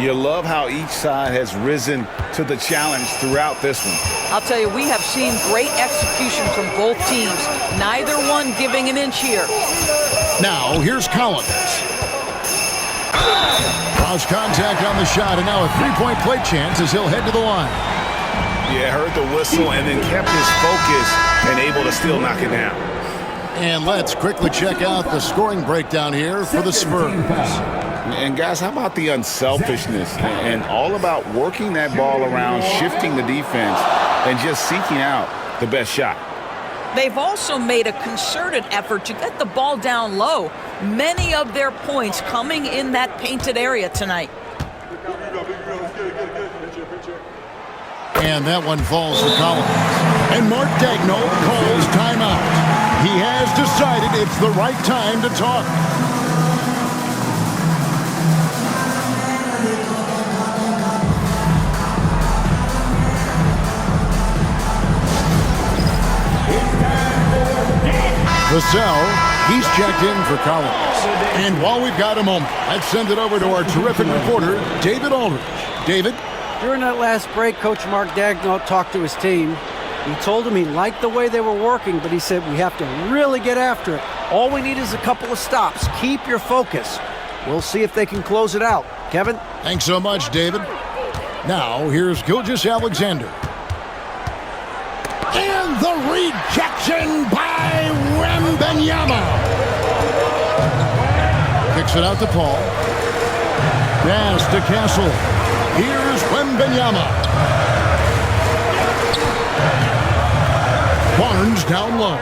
You love how each side has risen to the challenge throughout this one. I'll tell you, we have seen great execution from both teams. Neither one giving an inch here. Now here's Collins. Lost contact on the shot, and now a 3-point play chance as he'll head to the line. Yeah, heard the whistle and then kept his focus and able to still knock it down. And let's quickly check out the scoring breakdown here for the Spurs. And guys, how about the unselfishness and all about working that ball around, shifting the defense, and just seeking out the best shot. They've also made a concerted effort to get the ball down low. Many of their points coming in that painted area tonight. And that one falls for Collins. And Mark Daigneault calls timeout. He has decided it's the right time to talk. Vassell, he's checked in for Collins. And while we've got a moment, let's send it over to our terrific reporter, David Aldridge. David? During that last break, Coach Mark Daigneault talked to his team. He told them he liked the way they were working, but he said we have to really get after it. All we need is a couple of stops. Keep your focus. We'll see if they can close it out. Kevin? Thanks so much, David. Now, here's Gilgeous-Alexander. And the rejection by Wembanyama. Kicks it out to Paul. Pass to Castle. Here's Wembanyama. Barnes down low.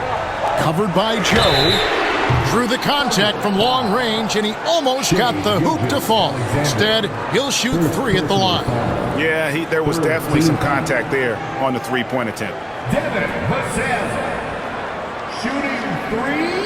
Covered by Joe. Drew the contact from long range, and he almost got the hoop to fall. Instead, he'll shoot 3 at the line. Yeah, there was definitely some contact there on the 3-point attempt. Devin Vassell. Shooting 3.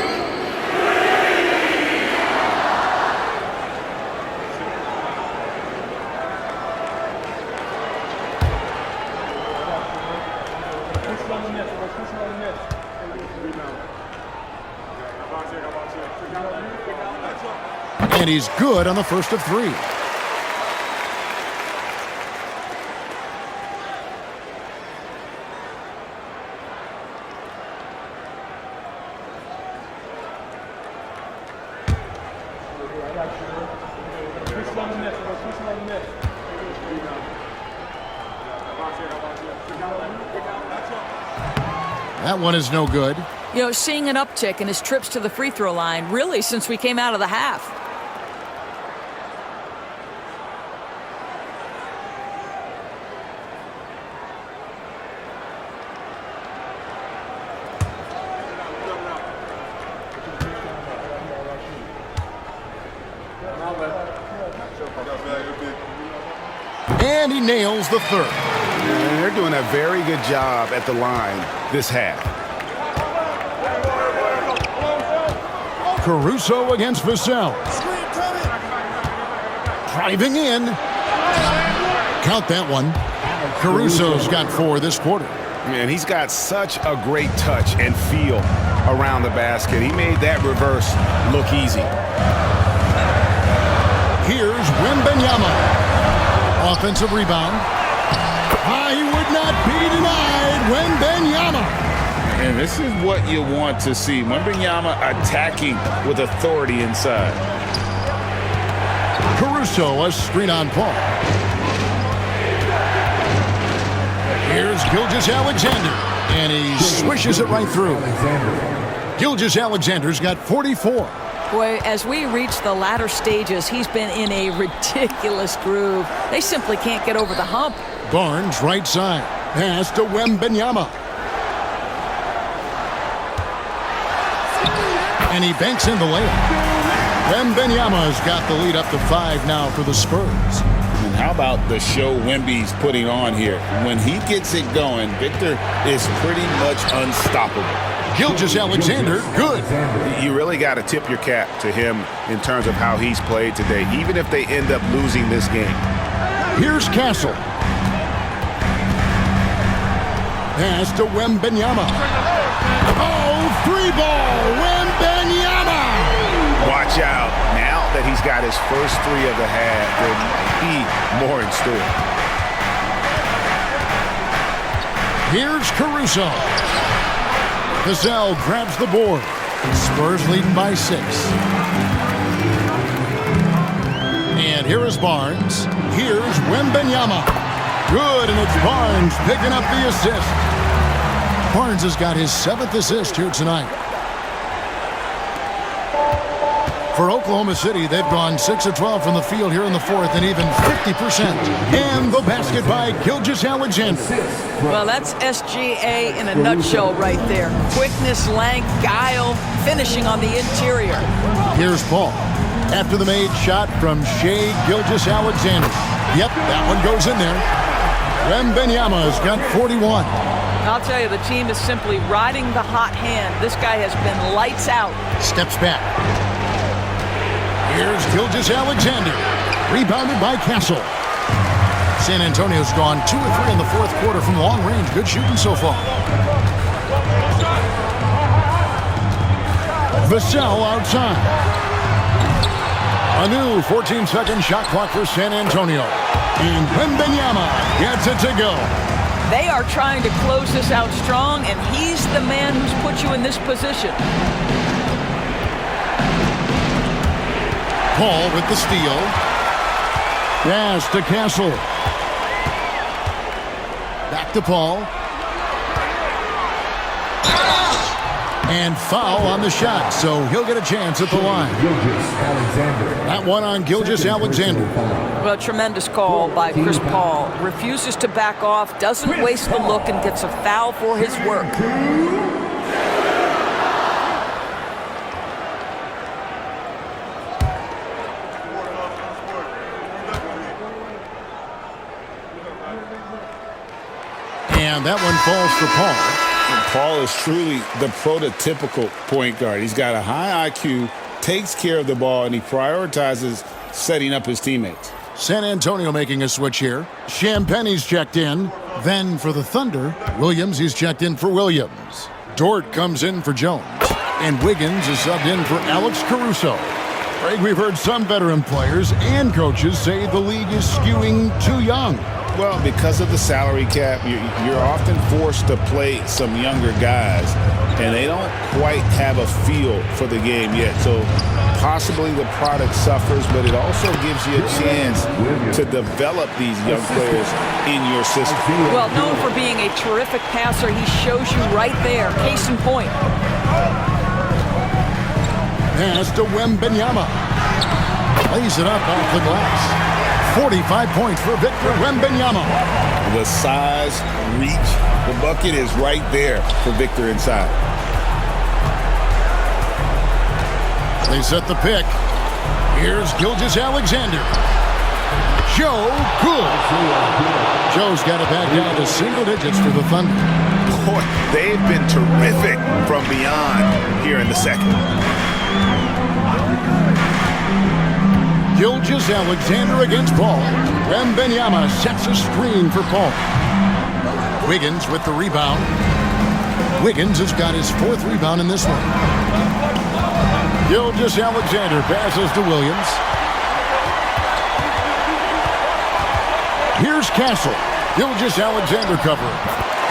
And he's good on the first of 3. That one is no good. You know, seeing an uptick in his trips to the free throw line, really, since we came out of the half. And he nails the third. And they're doing a very good job at the line this half. Caruso against Vassell. Driving in. Count that one. Caruso's got 4 this quarter. Man, he's got such a great touch and feel around the basket. He made that reverse look easy. Here's Wembanyama. Offensive rebound. He would not be denied. Wembanyama. And this is what you want to see. Wembanyama attacking with authority inside. Caruso, a screen on Paul. Here's Gilgeous-Alexander. And he swishes it right through. Gilgeous-Alexander's got 44. Boy, as we reach the latter stages, he's been in a ridiculous groove. They simply can't get over the hump. Barnes, right side. Pass to Wembanyama. And he banks in the layup. Wembanyama's got the lead up to 5 now for the Spurs. And how about the show Wemby's putting on here? When he gets it going, Victor is pretty much unstoppable. Gilgeous-Alexander, good. You really got to tip your cap to him in terms of how he's played today, even if they end up losing this game. Here's Castle. Pass to Wembanyama. Oh, 3-ball, Wembanyama. Watch out. Now that he's got his first 3 of the half, there might be more in store. Here's Caruso. Vassell grabs the board. Spurs leading by 6. And here is Barnes. Here's Wembanyama. Good, and it's Barnes picking up the assist. Barnes has got his 7th assist here tonight. For Oklahoma City, they've gone 6 of 12 from the field here in the 4th and even 50%. And the basket by Gilgeous-Alexander. Well, that's SGA in a nutshell right there. Quickness, length, guile, finishing on the interior. Here's Paul. After the made shot from Shai Gilgeous-Alexander. Yep, that one goes in there. Wembanyama's got 41. I'll tell you, the team is simply riding the hot hand. This guy has been lights out. Steps back. Here's Gilgeous-Alexander. Rebounded by Castle. San Antonio's gone 2 of 3 in the 4th quarter from long range. Good shooting so far. Vassell outside. A new 14-second shot clock for San Antonio. And Wembanyama gets it to go. They are trying to close this out strong, and he's the man who's put you in this position. Paul with the steal. Pass to Castle. Back to Paul. And foul on the shot, so he'll get a chance at the line. That one on Gilgeous-Alexander. Well, tremendous call by Chris Paul. Refuses to back off, doesn't waste the look, and gets a foul for his work. And that one falls for Paul. Paul is truly the prototypical point guard. He's got a high IQ, takes care of the ball, and he prioritizes setting up his teammates. San Antonio making a switch here. Champagne's checked in. Then for the Thunder, Williams is checked in for Williams. Dort comes in for Jones. And Wiggins is subbed in for Alex Caruso. Craig, we've heard some veteran players and coaches say the league is skewing too young. Well, because of the salary cap, you're often forced to play some younger guys, and they don't quite have a feel for the game yet. So Possibly the product suffers, but it also gives you a chance to develop these young players in your system. Well, known for being a terrific passer, he shows you right there. Case in point. Pass to Wembanyama. Lays it up off the glass. 45 points for Victor Wembanyama. The size, reach, the bucket is right there for Victor inside. They set the pick. Here's Gilgeous-Alexander. Joe, good. Joe's got it back down to single digits for the Thunder. Boy, they've been terrific from beyond here in the second. Gilgeous-Alexander against Paul. Wembanyama sets a screen for Paul. Wiggins with the rebound. Wiggins has got his 4th rebound in this one. Gilgeous-Alexander passes to Williams. Here's Castle. Gilgeous-Alexander covering.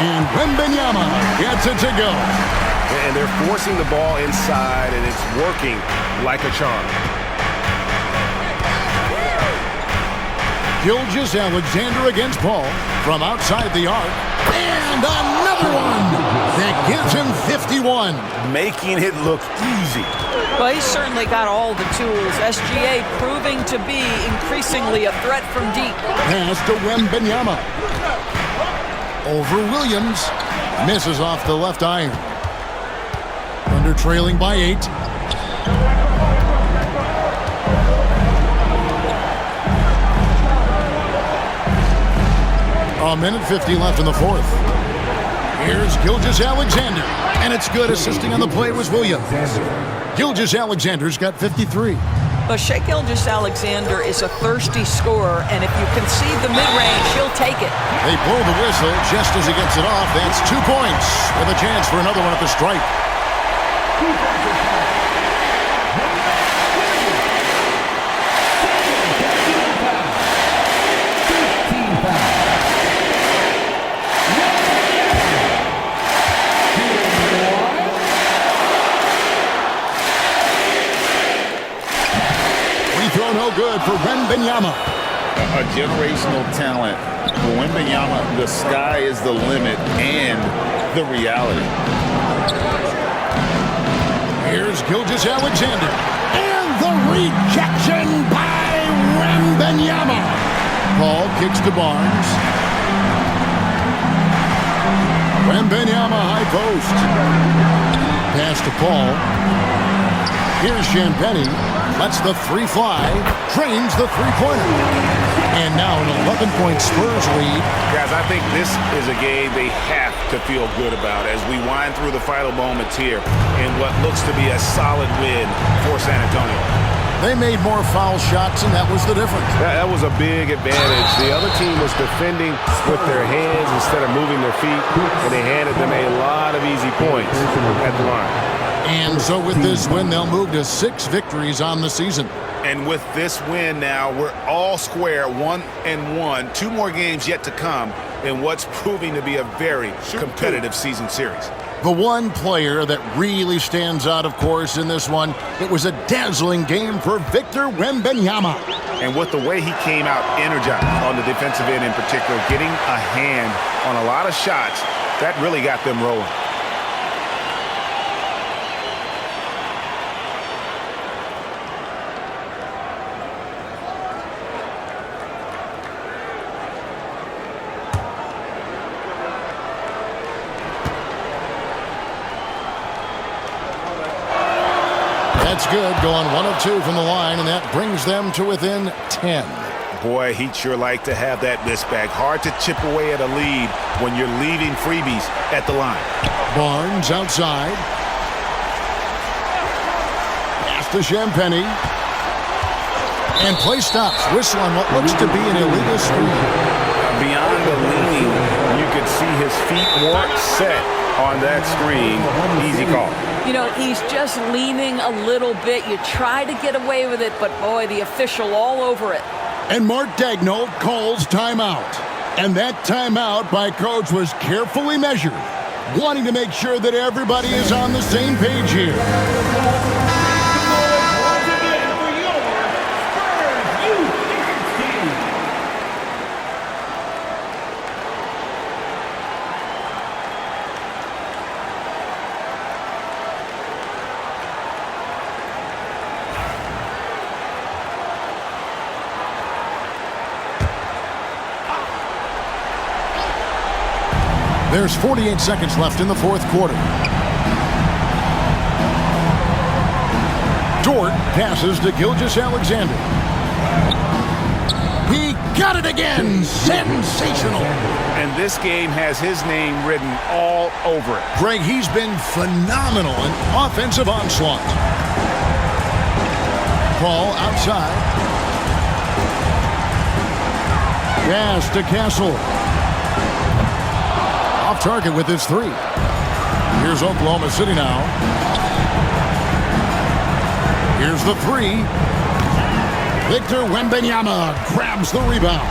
And Wembanyama gets it to go. And they're forcing the ball inside, and it's working like a charm. Gilgeous-Alexander against Paul from outside the arc. And another one that gives him 51. Making it look easy. Well, he's certainly got all the tools. SGA proving to be increasingly a threat from deep. Pass to Wembanyama. Over Williams. Misses off the left iron. Under trailing by 8. A minute 50 left in the 4th. Here's Gilgeous-Alexander. And it's good. Assisting on the play was Williams. Gilgeous-Alexander's got 53. But Shai Gilgeous-Alexander is a thirsty scorer, and if you concede the mid-range, he'll take it. They blow the whistle just as he gets it off. That's 2 points with a chance for another one at the stripe. No good for Wembanyama. A generational talent. For Wembanyama, the sky is the limit and the reality. Here's Gilgeous-Alexander. And the rejection by Wembanyama. Paul kicks to Barnes. Wembanyama high post. Pass to Paul. Here's Champagnie. Lets the 3 fly, drains the 3-pointer. And now an 11-point Spurs lead. Guys, I think this is a game they have to feel good about as we wind through the final moments here in what looks to be a solid win for San Antonio. They made more foul shots, and that was the difference. That was a big advantage. The other team was defending with their hands instead of moving their feet, and they handed them a lot of easy points at the line. And so with this win, they'll move to 6 victories on the season. And with this win now, we're all square, 1-1. 2 more games yet to come in what's proving to be a very competitive season series. The one player that really stands out, of course, in this one, it was a dazzling game for Victor Wembanyama. And with the way he came out energized on the defensive end in particular, getting a hand on a lot of shots, that really got them rolling. That's good, going 1 of 2 from the line, and that brings them to within 10. Boy, he'd sure like to have that miss back. Hard to chip away at a lead when you're leaving freebies at the line. Barnes outside. Pass to Champagnie. And play stops. Whistle on what looks to be an illegal screen. Beyond the leaning, you could see his feet weren't set on that screen. Easy call. You know, he's just leaning a little bit. You try to get away with it, but boy, the official all over it. And Mark Daigneault calls timeout. And that timeout by Coach was carefully measured, wanting to make sure that everybody is on the same page here. There's 48 seconds left in the fourth quarter. Dort passes to Gilgeous-Alexander. He got it again. Sensational. And this game has his name written all over it. Greg, he's been phenomenal in offensive onslaught. Ball outside. Pass to Castle. Off target with his three. Here's Oklahoma City now. Here's the three. Victor Wembanyama grabs the rebound.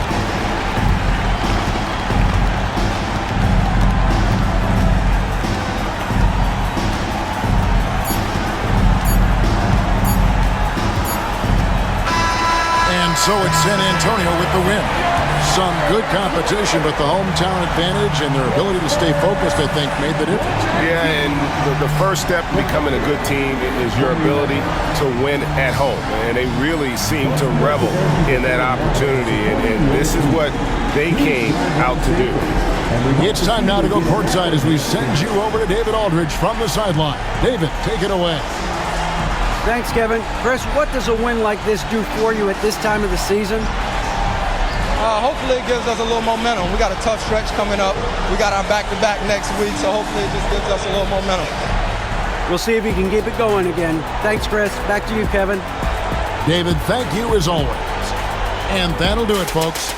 And so it's San Antonio with the win. Some good competition, but the hometown advantage and their ability to stay focused, I think, made the difference. Yeah, and the first step in becoming a good team is your ability to win at home. And they really seem to revel in that opportunity, and this is what they came out to do. It's time now to go courtside as we send you over to David Aldridge from the sideline. David, take it away. Thanks, Kevin. Chris, what does a win like this do for you at this time of the season? Hopefully it gives us a little momentum. We got a tough stretch coming up. We got our back-to-back next week, so hopefully it just gives us a little momentum. We'll see if you can keep it going again. Thanks, Chris. Back to you, Kevin. David, thank you as always. And that'll do it, folks.